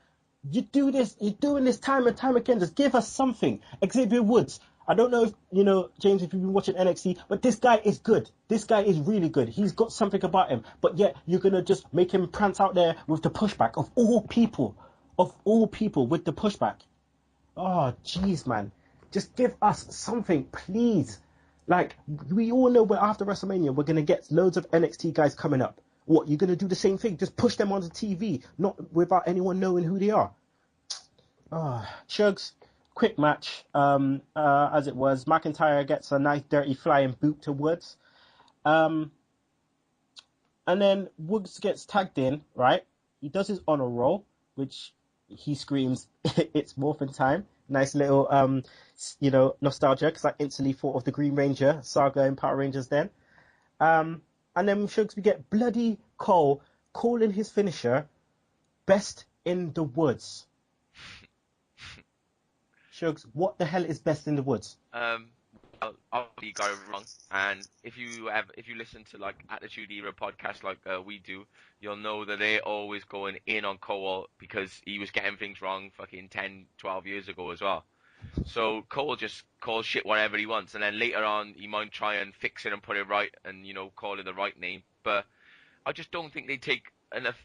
You do this, you're doing this time and time again. Just give us something. Xavier Woods. I don't know if, you know, James, if you've been watching NXT, but this guy is good. This guy is really good. He's got something about him. But yet, you're going to just make him prance out there with the pushback of all people with the pushback. Oh, jeez, man. Just give us something, please. Like, we all know after WrestleMania, we're going to get loads of NXT guys coming up. What, you're going to do the same thing? Just push them onto TV, not without anyone knowing who they are. Shugs, quick match. As it was, McIntyre gets a nice dirty flying boot to Woods. And then Woods gets tagged in, right? He does his honor roll, which he screams, it's morphin' time. Nice little, nostalgia, because I instantly thought of the Green Ranger saga in Power Rangers then. And then, Shugs, we get bloody Cole calling his finisher Best in the Woods. Shugs, what the hell is Best in the Woods? Obviously you got it wrong. And if you listen to like Attitude Era podcast like we do, you'll know that they're always going in on Cole because he was getting things wrong fucking 10, 12 years ago as well. So Cole just calls shit whatever he wants, and then later on he might try and fix it and put it right and, you know, call it the right name. But I just don't think they take enough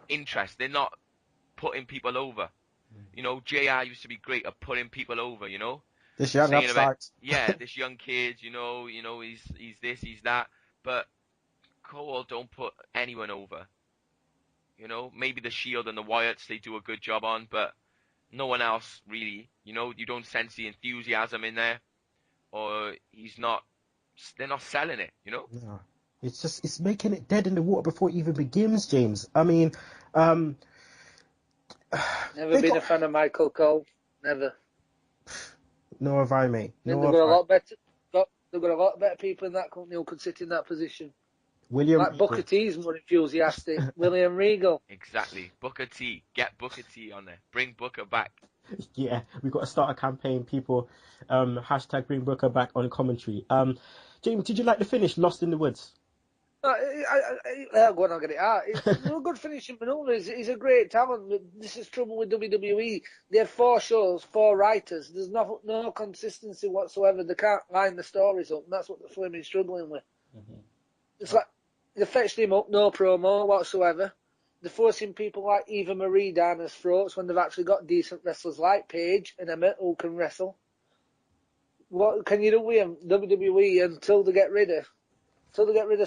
interest. They're not putting people over. You know, JR used to be great at putting people over, you know? This young upstart. Yeah, this young kid, you know, he's this, he's that. But Cole don't put anyone over. You know, maybe the Shield and the Wyatts they do a good job on, but no one else really. You know, you don't sense the enthusiasm in there, or they're not selling it, you know? No. It's making it dead in the water before it even begins, James. I mean, never been a fan of Michael Cole. Never. Nor have I, mate. They've got a lot better. They've got a lot better people in that company who could sit in that position. Like Booker T's more enthusiastic. William Regal. Exactly. Booker T. Get Booker T on there. Bring Booker back. Yeah, we've got to start a campaign, people. Hashtag bring Booker back on commentary. James, did you like the finish, Lost in the Woods? I'll go on, I'll get it out. It's a good finishing maneuver. He's a great talent. This is trouble with WWE. They have 4 shows, 4 writers. There's no consistency whatsoever. They can't line the stories up, and that's what the Fleming's struggling with. Mm-hmm. It's like they fetched him up, no promo whatsoever. They're forcing people like Eva Marie down his throats when they've actually got decent wrestlers like Paige and Emmett who can wrestle. What can you do with him, WWE, until they get rid of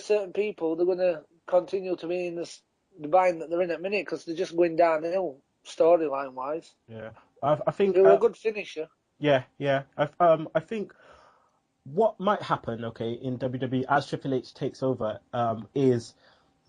certain people? They're going to continue to be in the bind that they're in at the minute because they're just going downhill storyline wise. Yeah, I think they're a good finisher. Yeah. I think what might happen, okay, in WWE as Triple H takes over, is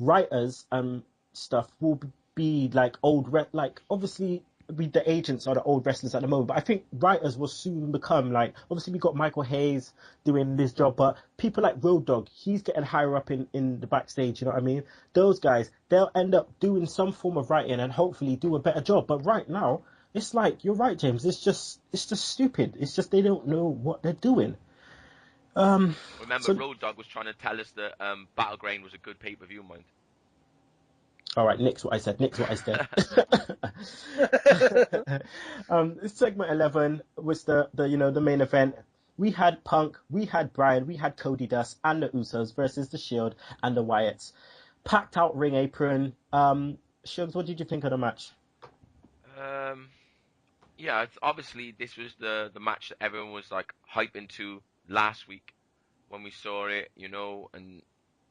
writers and stuff will be like obviously the agents are the old wrestlers at the moment, but I think writers will soon become like, obviously we got Michael Hayes doing this job, but people like Road Dogg, he's getting higher up in the backstage, you know what I mean? Those guys, they'll end up doing some form of writing and hopefully do a better job. But right now, it's like, you're right, James, it's just stupid. It's just they don't know what they're doing. Remember, So Road Dogg was trying to tell us that Battleground was a good pay-per-view, mind. all right, Nick's what I said. Nick's what I said. Segment 11 was the main event. We had Punk, we had Bryan, we had Codydust and the Usos versus the Shield and the Wyatts. Packed out ring apron. Shugs, what did you think of the match? Yeah, obviously this was the match that everyone was like hyping to last week when we saw it, and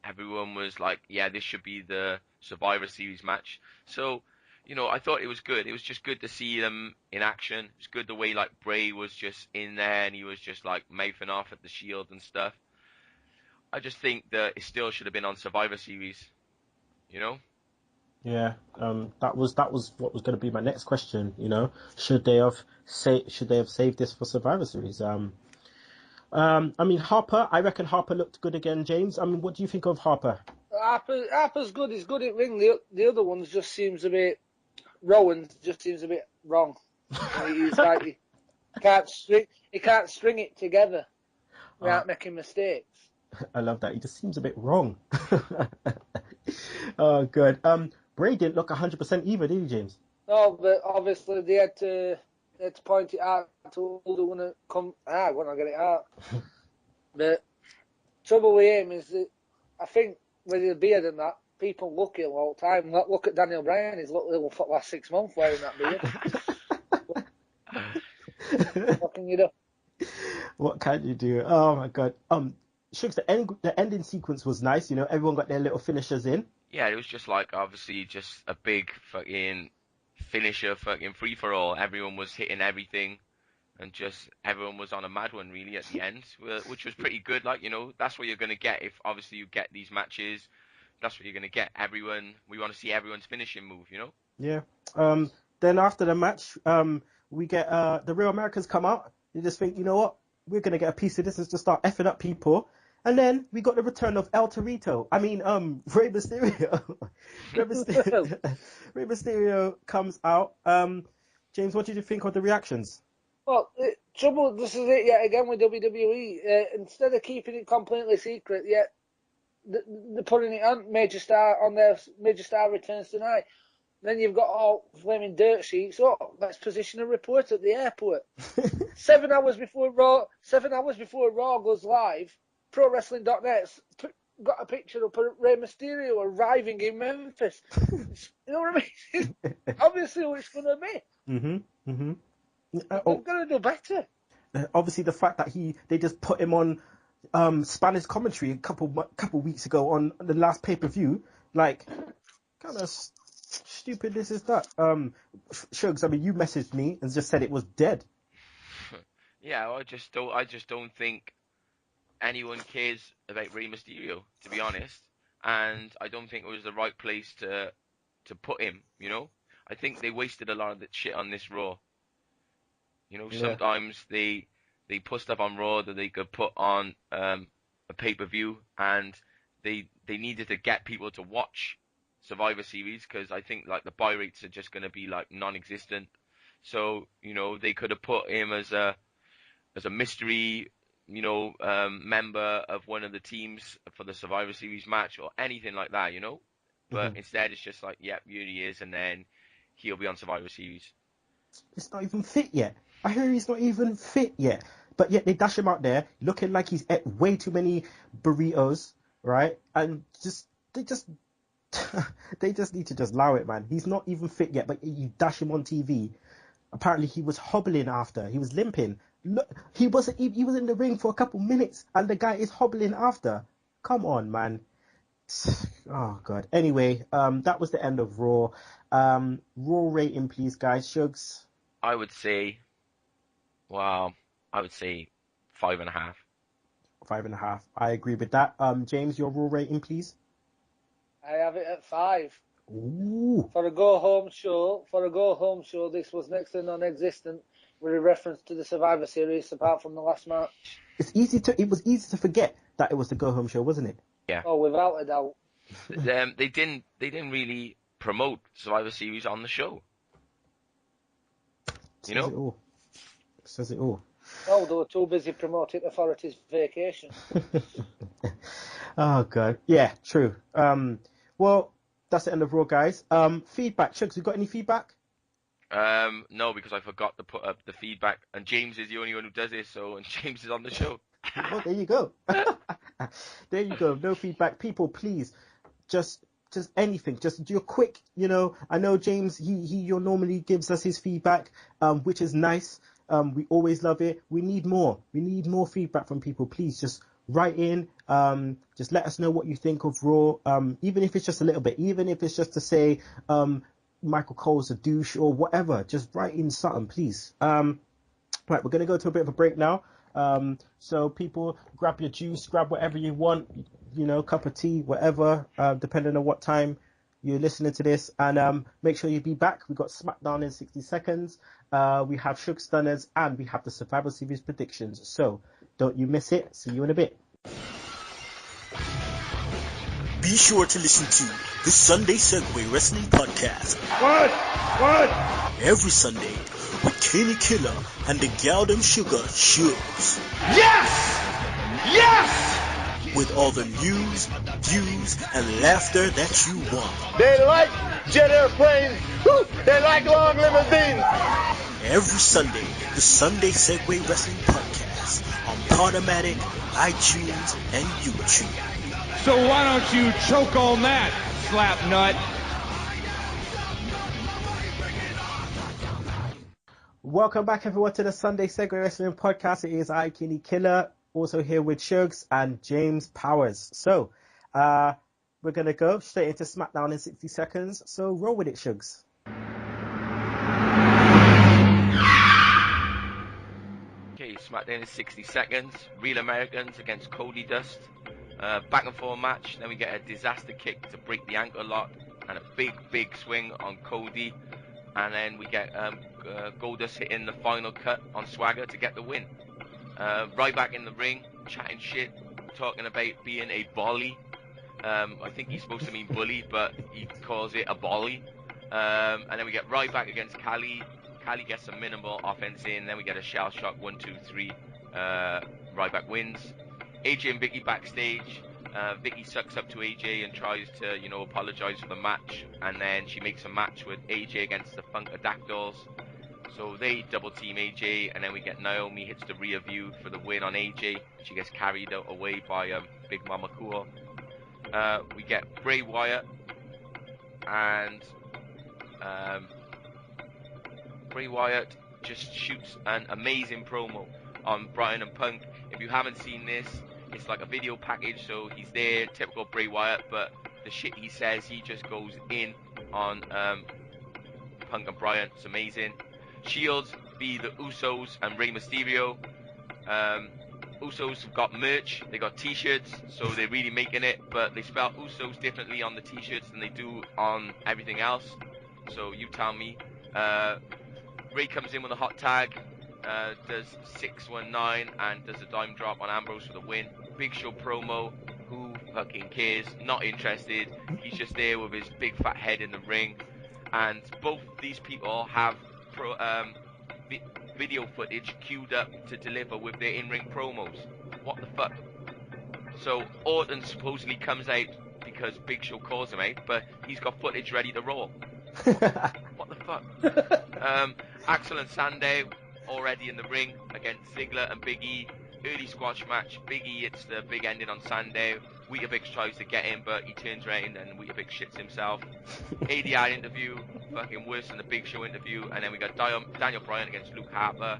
everyone was like, yeah, this should be the Survivor Series match. So, I thought it was good. It was just good to see them in action. It's good the way like Bray was just in there and he was just like mouthing off at the Shield and stuff. I just think that it still should have been on Survivor Series, Yeah, that was what was going to be my next question. Should they have saved this for Survivor Series? I mean Harper. I reckon Harper looked good again. James, I mean, what do you think of Harper? Harper's good. He's good at ring. The other ones just seems a bit. Rowan just seems a bit wrong. He's like he can't string it together without making mistakes. I love that. He just seems a bit wrong. Oh, good. Bray didn't look 100% either, did he, James? No, but obviously they had to point it out to all the one to come. When I get it out. But trouble with him is that I think with his beard and that, people look at him all the time. Look at Daniel Bryan. He's looked little for the last 6 months wearing that beard. What can you do? What can you do? Oh my god. Shugs, the ending sequence was nice. Everyone got their little finishers in. Yeah, it was just like obviously just a big fucking finisher, fucking free for all. Everyone was hitting everything, and just everyone was on a mad one really at the end, which was pretty good. Like that's what you're gonna get if obviously you get these matches. That's what you're gonna get. We want to see everyone's finishing move. Yeah. Then after the match, we get the Real Americans come out. They just think, you know what? We're gonna get a piece of this and just start effing up people. And then we got the return of El Torito. I mean, Rey Mysterio. Rey Mysterio comes out. James, what did you think of the reactions? Well, trouble. This is it yet again with WWE. Instead of keeping it completely secret, yet they're putting it on Major Star on their Major Star returns tonight. Then you've got all flaming dirt sheets. Oh, let's position a report at the airport. 7 hours before Raw goes live, ProWrestling.net got a picture of Rey Mysterio arriving in Memphis. You know what I mean? Obviously, what it's going to be. They're going to do better. Obviously, the fact that they just put him on Spanish commentary a couple weeks ago on the last pay-per-view, like, kind of stupid this is that. Shugs, I mean, you messaged me and just said it was dead. Yeah, I just don't think anyone cares about Rey Mysterio, to be honest. And I don't think it was the right place to put him, I think they wasted a lot of the shit on this Raw. Sometimes they put stuff on Raw that they could put on a pay-per-view, and they needed to get people to watch Survivor Series, because I think like the buy rates are just going to be like non-existent. So they could have put him as a mystery member of one of the teams for the Survivor Series match or anything like that, but instead it's just like, yep, here he is, and then he'll be on Survivor Series. It's not even fit yet. I hear he's not even fit yet, but yet they dash him out there looking like he's ate way too many burritos, right? And they just need to just allow it, man. He's not even fit yet, but you dash him on TV. Apparently he was hobbling after. He was limping. Look, he was in the ring for a couple minutes and the guy is hobbling after. Come on, man. Oh god. Anyway, that was the end of Raw. Raw rating, please, guys. Shugs. I would say 5.5. 5.5. I agree with that. James, your Raw rating, please. I have it at 5. Ooh. For a go-home show, this was next to non-existent with a reference to the Survivor Series, apart from the last match. It was easy to forget that it was the go-home show, wasn't it? Yeah. Oh, without a doubt. They didn't really promote Survivor Series on the show. Says it all. Oh, they were too busy promoting Authority's vacation. Oh god, yeah, true. Well, that's the end of Raw, guys. Feedback, Shugs, you got any feedback? No, because I forgot to put up the feedback, and James is the only one who does it, so and James is on the show. Well, there you go. There you go. No feedback, people. Please, just anything. Just do a quick. I know James. He normally gives us his feedback, which is nice. We always love it. We need more. We need more feedback from people. Please, just write in. Just let us know what you think of Raw. Even if it's just a little bit. Even if it's just to say, Michael Cole's a douche or whatever. Just write in something, please. Right, we're gonna go to a bit of a break now. So people, grab your juice, grab whatever you want, cup of tea, whatever, depending on what time you're listening to this, and make sure you be back. We got Smackdown in 60 seconds. We have Sugs Stunners, and we have the Survivor Series predictions. So don't you miss it. See you in a bit. Be sure to listen to the Sunday Segue Wrestling Podcast. What? Every Sunday with Kinny Killa and the Galdem Sugar Sugs. Yes! With all the news, views, and laughter that you want. They like jet airplanes. Woo! They like long limousines. Every Sunday, the Sunday Segue Wrestling Podcast on Podomatic, iTunes, and YouTube. So why don't you choke on that, slap nut? Welcome back, everyone, to the Sunday Segue Wrestling Podcast. It is I, Kinny Killa, also here with Shugs and James Powers. So, we're going to go straight into SmackDown in 60 seconds. So, roll with it, Shugs. Okay, SmackDown in 60 seconds. Real Americans against Codydust. Back and forth match. Then we get a disaster kick to break the ankle lock and a big swing on Cody. And then we get Goldust hitting the final cut on Swagger to get the win. Ryback in the ring, chatting shit, talking about being a bolly. I think he's supposed to mean bully, but he calls it a bolly. And then we get Ryback against Khali. Khali gets some minimal offense in. Then we get a shell shock 1, 2, 3. Ryback wins. AJ and Vickie backstage. Vickie sucks up to AJ and tries to, apologize for the match. And then she makes a match with AJ against the Funkadactyls. So they double team AJ, and then we get Naomi hits the rear view for the win on AJ. She gets carried away by Big Mama Cool. We get Bray Wyatt, and Bray Wyatt just shoots an amazing promo on Bryan and Punk. If you haven't seen this, it's like a video package, so he's there, typical Bray Wyatt, but the shit he says, he just goes in on Punk and Bryan. It's amazing. Shields be the Usos and Rey Mysterio. Usos have got merch, they got t-shirts, so they're really making it, but they spell Usos differently on the t-shirts than they do on everything else, so you tell me. Rey comes in with a hot tag, does 619 and does a dime drop on Ambrose for the win. Big Show promo, who fucking cares, not interested, he's just there with his big fat head in the ring, and both these people have video footage queued up to deliver with their in-ring promos. What the fuck? So Orton supposedly comes out because Big Show calls him out, but he's got footage ready to roll. What the fuck? Axel and Sandow already in the ring against Ziggler and Big E. Early squash match. Big E hits the big ending on Sandow. Weetabix tries to get him, but he turns around and Weetabix shits himself. ADR interview, fucking worse than the Big Show interview. And then we got Daniel Bryan against Luke Harper.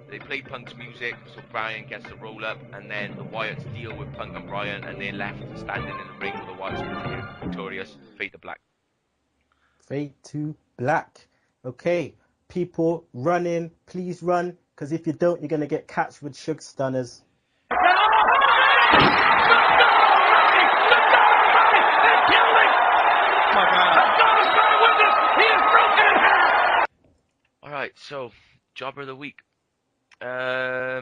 They play Punk's music, so Bryan gets the roll up, and then the Wyatts deal with Punk and Bryan, and they're left standing in the ring with the Wyatts victorious. Fade to black. Fade to black. Okay, people, run in. Please run, because if you don't, you're going to get catched with Sugs Stunners. Alright, so, Jobber of the Week. I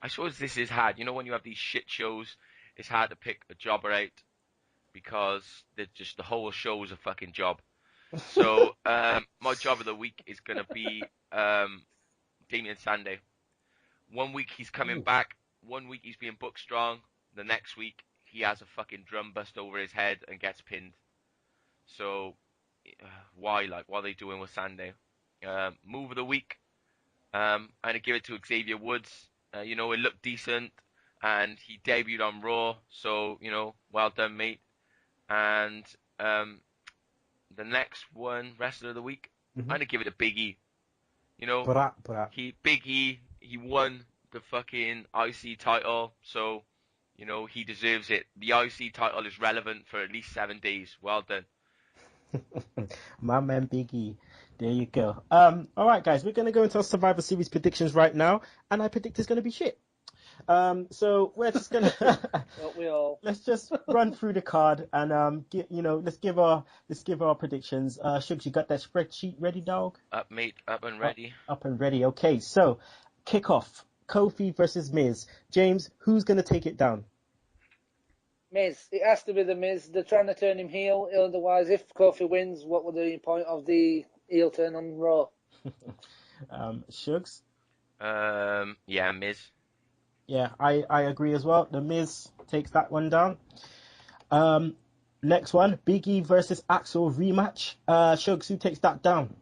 suppose this is hard. You know, when you have these shit shows, it's hard to pick a jobber out because the whole show is a fucking job. So, my Job of the Week is going to be Damian Sandow. 1 week he's coming back. 1 week he's being booked strong. The next week he has a fucking drum bust over his head and gets pinned. So why? Like, what are they doing with Sandow? Move of the week. I'm gonna give it to Xavier Woods. You know, it looked decent, and he debuted on Raw. So, you know, well done, mate. And the next one, wrestler of the week, I'm gonna give it to Big E. You know, Big E, he won the fucking IC title, so, you know, he deserves it. The IC title is relevant for at least 7 days. Well done. My man Big E. There you go. All right, guys, we're going to go into our Survivor Series predictions right now, and I predict it's going to be shit. So we're just going to let's just run through the card and let's give our predictions. Shugs, you got that spreadsheet ready, dog? Up, mate. Up and ready. Up and ready. Okay, so kick off. Kofi versus Miz. James, who's going to take it down? Miz. It has to be the Miz. They're trying to turn him heel. Otherwise, if Kofi wins, what would the point of the heel turn on Raw? Shugs? Yeah, Miz. Yeah, I agree as well. The Miz takes that one down. Next one, Big E versus Axel rematch. Shugs, who takes that down?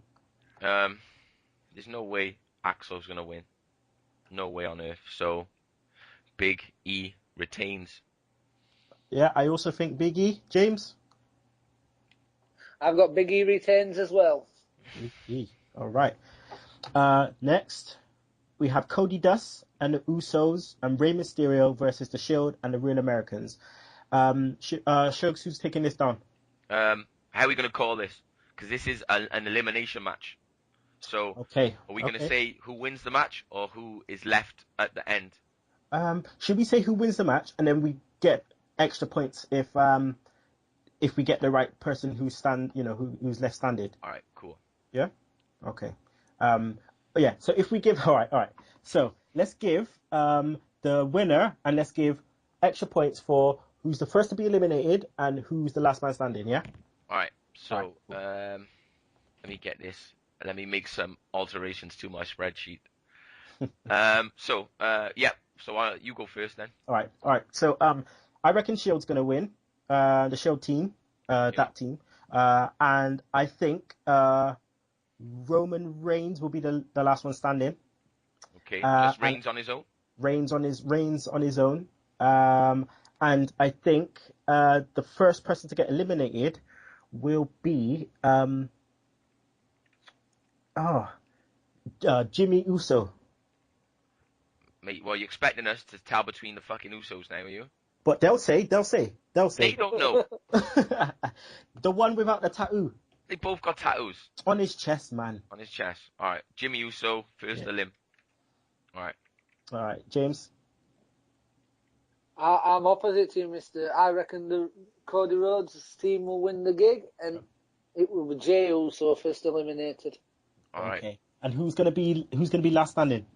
There's no way Axel's going to win. No way on earth. So, Big E retains. Yeah, I also think Big E. James? I've got Big E retains as well. Big E. All right. Next, we have Codydust and the Usos and Rey Mysterio versus the Shield and the Real Americans. Shugs, who's taking this down? How are we going to call this? Because this is an elimination match. So, okay. Are we going to say who wins the match or who is left at the end? Should we say who wins the match and then we get extra points if we get the right person who's left standing? All right, cool. Yeah. Okay. Yeah. So if we give, all right. So let's give the winner and let's give extra points for who's the first to be eliminated and who's the last man standing. Yeah. All right. So cool. Let me get this. Let me make some alterations to my spreadsheet. So you go first then. All right. So I reckon Shield's gonna win. The Shield team, that team, and I think Roman Reigns will be the last one standing. Okay. Just Reigns on his own. Reigns on his own. And I think the first person to get eliminated will be Jimmy Uso. Mate, well, you're expecting us to tell between the fucking Usos now, are you? But they'll say. They don't know. The one without the tattoo. They both got tattoos. On his chest, man. On his chest. All right. Jimmy Uso, first the limb. All right. James? I'm opposite to you, mister. I reckon the Cody Rhodes team will win the gig, and it will be Jey Uso first eliminated. All right. Okay. And who's gonna be last standing?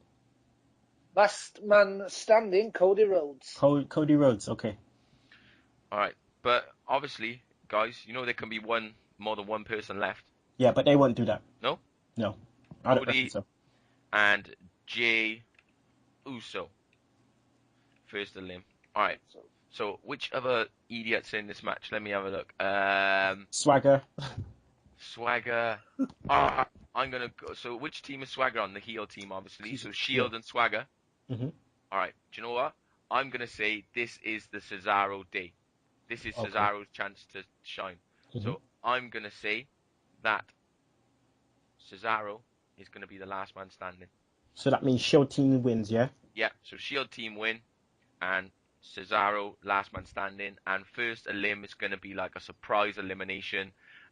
Last man standing, Cody Rhodes. Cody Rhodes, okay. All right. But obviously, guys, you know there can be more than one person left. Yeah, but they won't do that. No? No. I don't Cody think so. And Jey Uso. First the limb. All right. So which other idiots in this match? Let me have a look. Swagger. I'm going to go. So which team is Swagger on? The heel team, obviously. So Shield and Swagger. Mm-hmm. All right. Do you know what? I'm going to say this is the Cesaro day. This is Cesaro's chance to shine. Mm-hmm. So I'm going to say that Cesaro is going to be the last man standing. So that means Shield team wins, yeah? Yeah. So Shield team win and Cesaro last man standing. And first elim is going to be like a surprise elimination.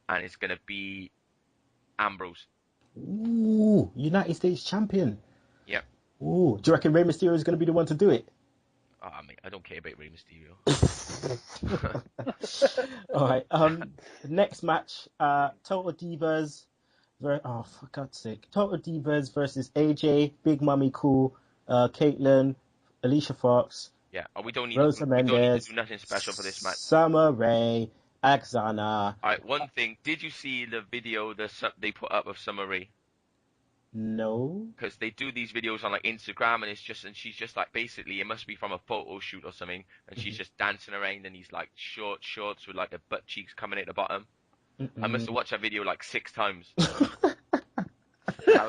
And it's going to be Ambrose. Ooh, United States champion. Yep. Ooh, do you reckon Rey Mysterio is going to be the one to do it? Mate, I don't care about Rey Mysterio. All right. Next match, Total Divas. For God's sake. Total Divas versus AJ, Big Mommy Cool, Caitlyn, Alicia Fox. Yeah, we don't need Rosa Mendes, to do nothing special for this match. Summer Rae, Axana. All right, one thing. Did you see the video they put up of Summer Rae? No. Because they do these videos on like Instagram, and she's just like, basically it must be from a photo shoot or something, and she's just dancing around in these like shorts with like the butt cheeks coming at the bottom. I must have watched that video like 6 times. That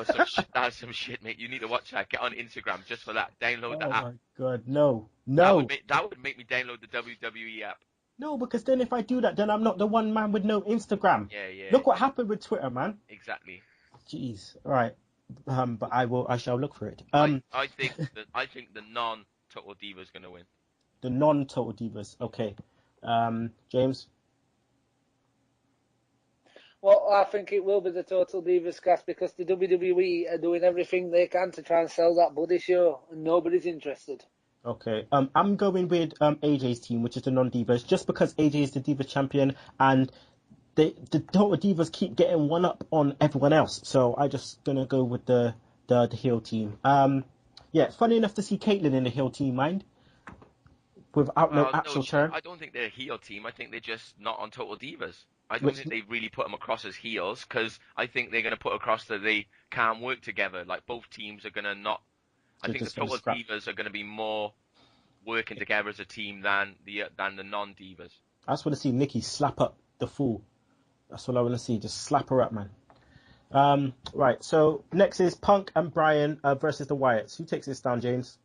was some shit, mate. You need to watch that. Get on Instagram just for that. Download the app. Oh my god, no. That would make me download the WWE app. No, because then if I do that, then I'm not the one man with no Instagram. Yeah. Look what happened with Twitter, man. Exactly. Jeez. All right. But I shall look for it. I think the non-Total Divas gonna win. The non-Total Divas. Okay. James. Well, I think it will be the Total Divas cast because the WWE are doing everything they can to try and sell that buddy show, and nobody's interested. Okay. I'm going with AJ's team, which is the non-Divas, just because AJ is the Divas champion, and the Total Divas keep getting one up on everyone else. So I just gonna go with the heel team. Yeah. Funny enough to see Caitlyn in the heel team, mind. Without no actual turn. I don't think they're a heel team. I think they're just not on Total Divas. I don't think they really put them across as heels, because I think they're going to put across that they can't work together. Like, both teams are going to not... I think the Total Divas are going to be more working together as a team than the non-Divas. I just want to see Nikki slap up the fool. That's what I want to see. Just slap her up, man. Right, so next is Punk and Bryan versus the Wyatts. Who takes this down, James?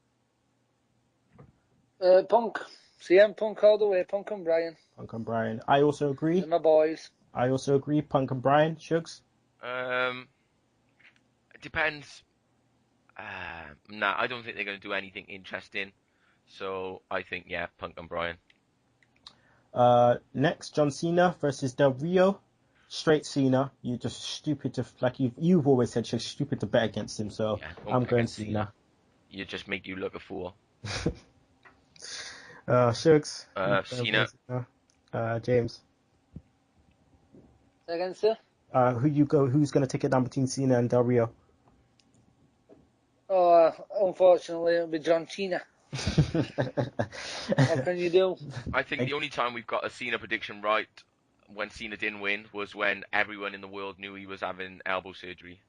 Punk. CM Punk all the way. Punk and Bryan. Punk and Bryan. I also agree. They're my boys. I also agree. Punk and Bryan. Shugs? It depends. Nah, I don't think they're going to do anything interesting. So I think, yeah, Punk and Bryan. Next, John Cena versus Del Rio. Straight Cena. You're just stupid to... Like, you've always said you're stupid to bet against him, so yeah, I'm going Cena. You just make you look a fool. Shugs? Cena. James? Again, sir? Who's going to take it down between Cena and Del Rio? Oh, unfortunately, it'll be John Cena. What can you do? I think the only time we've got a Cena prediction right when Cena didn't win was when everyone in the world knew he was having elbow surgery.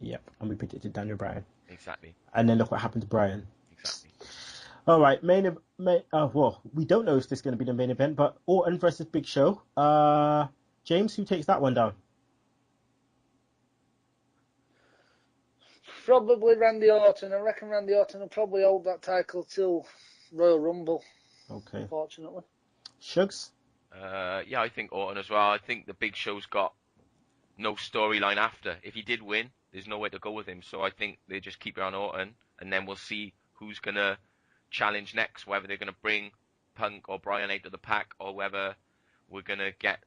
Yep, and we predicted Daniel Bryan. Exactly. And then look what happened to Bryan. Exactly. All right, well, we don't know if this is going to be the main event, but Orton versus Big Show. James, who takes that one down? Probably Randy Orton. I reckon Randy Orton will probably hold that title till Royal Rumble. Okay. Unfortunately. Shugs? Yeah, I think Orton as well. I think the Big Show's got no storyline after. If he did win, there's nowhere to go with him. So I think they just keep it on Orton, and then we'll see who's going to challenge next, whether they're going to bring Punk or Bryan out of the pack, or whether we're going to get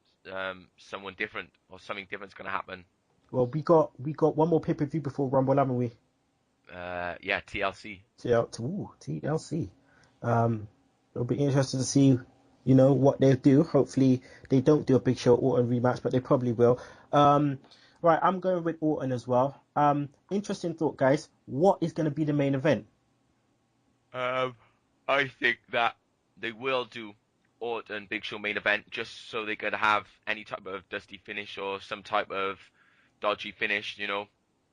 someone different, or something different's going to happen. Well, we got one more pay-per-view before Rumble, haven't we? Yeah, TLC. TLC. It'll be interesting to see, what they'll do. Hopefully they don't do a Big Show Orton rematch, but they probably will. Right, I'm going with Orton as well. Interesting thought, guys. What is going to be the main event? I think that they will do Orton Big Show main event just so they could have any type of dusty finish or some type of dodgy finish.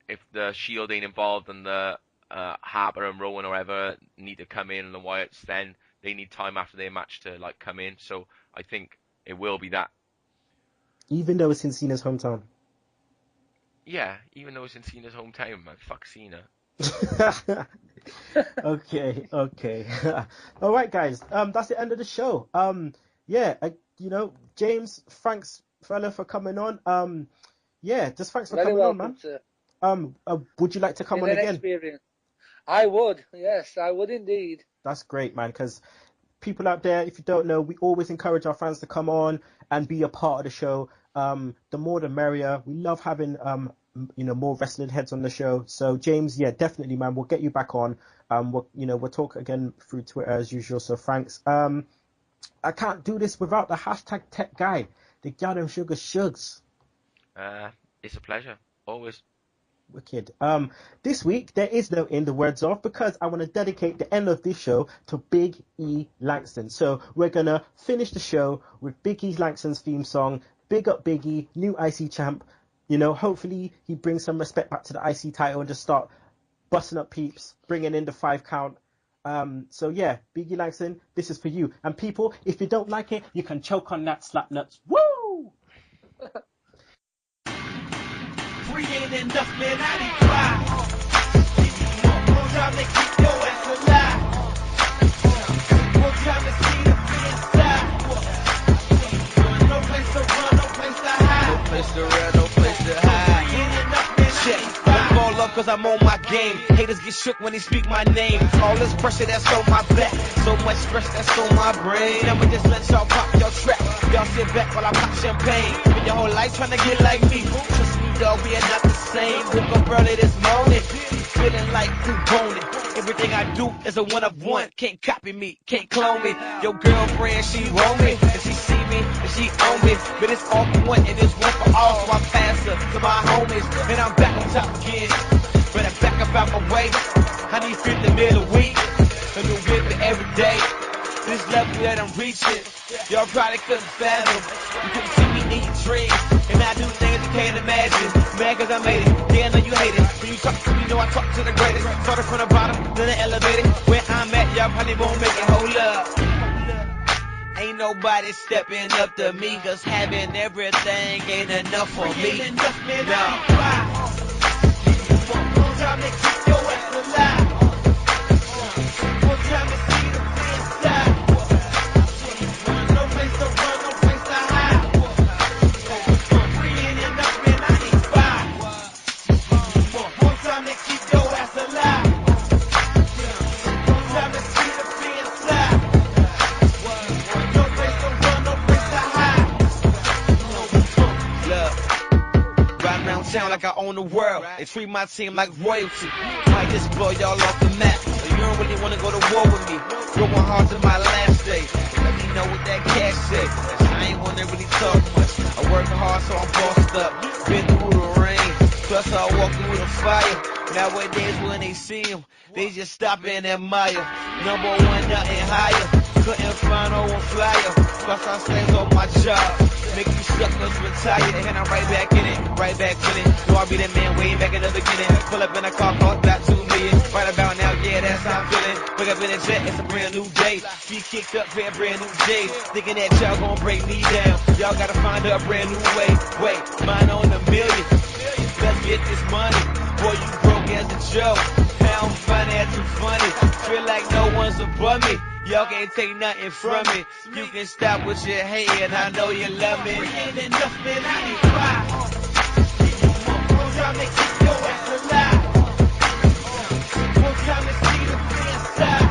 If the Shield ain't involved and the Harper and Rowan or whatever need to come in and the Wyatts, then they need time after their match to come in. So I think it will be that. Even though it's in Cena's hometown. Yeah, even though it's in Cena's hometown, man. Fuck Cena. Okay. All right, guys. That's the end of the show. James, thanks, fella, for coming on. Just thanks for coming on, man. Sir. Would you like to come on again? Experience. I would. Yes, I would indeed. That's great, man. Because people out there, if you don't know, we always encourage our fans to come on and be a part of the show. The more the merrier. We love having more wrestling heads on the show. So James, yeah, definitely, man. We'll get you back on. We'll talk again through Twitter as usual. So thanks. I can't do this without the hashtag tech guy, the goddamn sugar Shugs. It's a pleasure. Always. Wicked. This week there is no In the Words Of, because I want to dedicate the end of this show to Big E Langston. So we're gonna finish the show with Big E Langston's theme song. Big up Big E, new IC champ. You know, hopefully he brings some respect back to the IC title and just start busting up peeps, bringing in the 5 count. So yeah, Big E Langston, this is for you. And people, if you don't like it, you can choke on that slap nuts. Woo! Free ain't enough, man, I need five. One time to keep your ass alive. One time to see the free inside. No place to run, no place to hide. No place to run, no place to hide. Free ain't enough, man, I need five. Ball up cause I'm on my game. Haters get shook when they speak my name. All this pressure that's on my back. So much stress that's on my brain. I'ma just let y'all pop your trap. Y'all sit back while I pop champagne. Spend your whole life trying to get like me. Trust me, dog, we are not the same. Woke up early this morning, feeling like who own it. Everything I do is a one of one. Can't copy me, can't clone me. Your girlfriend, she want me. If she see me, if she own me. But it's all for one and it's one for all. So I pass her to my homies. And I'm back on top again. But I'm back up out my way. I need 50 mil a week. A new whip every day. This level that I'm reaching, y'all probably couldn't fathom. You couldn't see me in your dreams. And I do things you can't imagine. Mad cause I made it. Yeah, I know you hate it. When you talk to me, you know I talk to the greatest. Started from the bottom, then I elevated. Where I'm at, y'all probably won't make it. Hold up. Ain't nobody stepping up to me, cause having everything ain't enough for me. Ain't enough, man, I need five. One time to keep your ass alive. One time to see the free inside. No place to run, no place to hide. Free ain't enough, man, I need five. One time to keep your ass alive. One time to see the free inside. No place to run, no place to hide. Look, riding around town like I own the world. They treat my team like royalty. Might just blow y'all off the map. So you don't really wanna go to war with me. Going hard to my last day. Let me know what that cash say. I ain't wanna really talk much. I work hard so I'm bossed up. Been through the rain. Plus I walk through the fire. Nowadays when they see him, they just stop and admire. Number one, nothing higher. Couldn't find no one flyer. Plus I stays on my job. Make you suckers retire. And I'm right back in it. Right back in it. So I'll be that man way back in the beginning. Pull up in a car, cost about 2 million. Right about now, yeah, that's how I'm feeling. Wake up in a jet, it's a brand new day. Feet kicked up, pair of brand new J's. Thinking that y'all gon' break me down. Y'all gotta find a brand new way. Wait, mine on $1 million. Let's get this money. Boy, you broke as a joke. How I'm financial funny. Feel like no one's above me. Y'all can't take nothing from me. You can stop with your hand. I know you love me. Free ain't enough, man, I need five. One time to keep your ass alive. One time to see the free inside.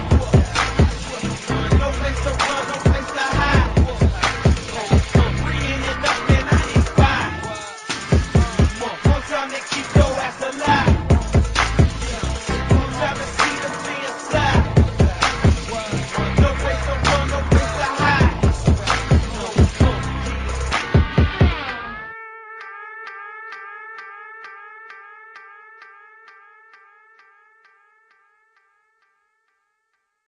No place to run, no place to hide. Free ain't enough, man, I need five. One time to keep your ass alive. One time to see the free inside. No place to run,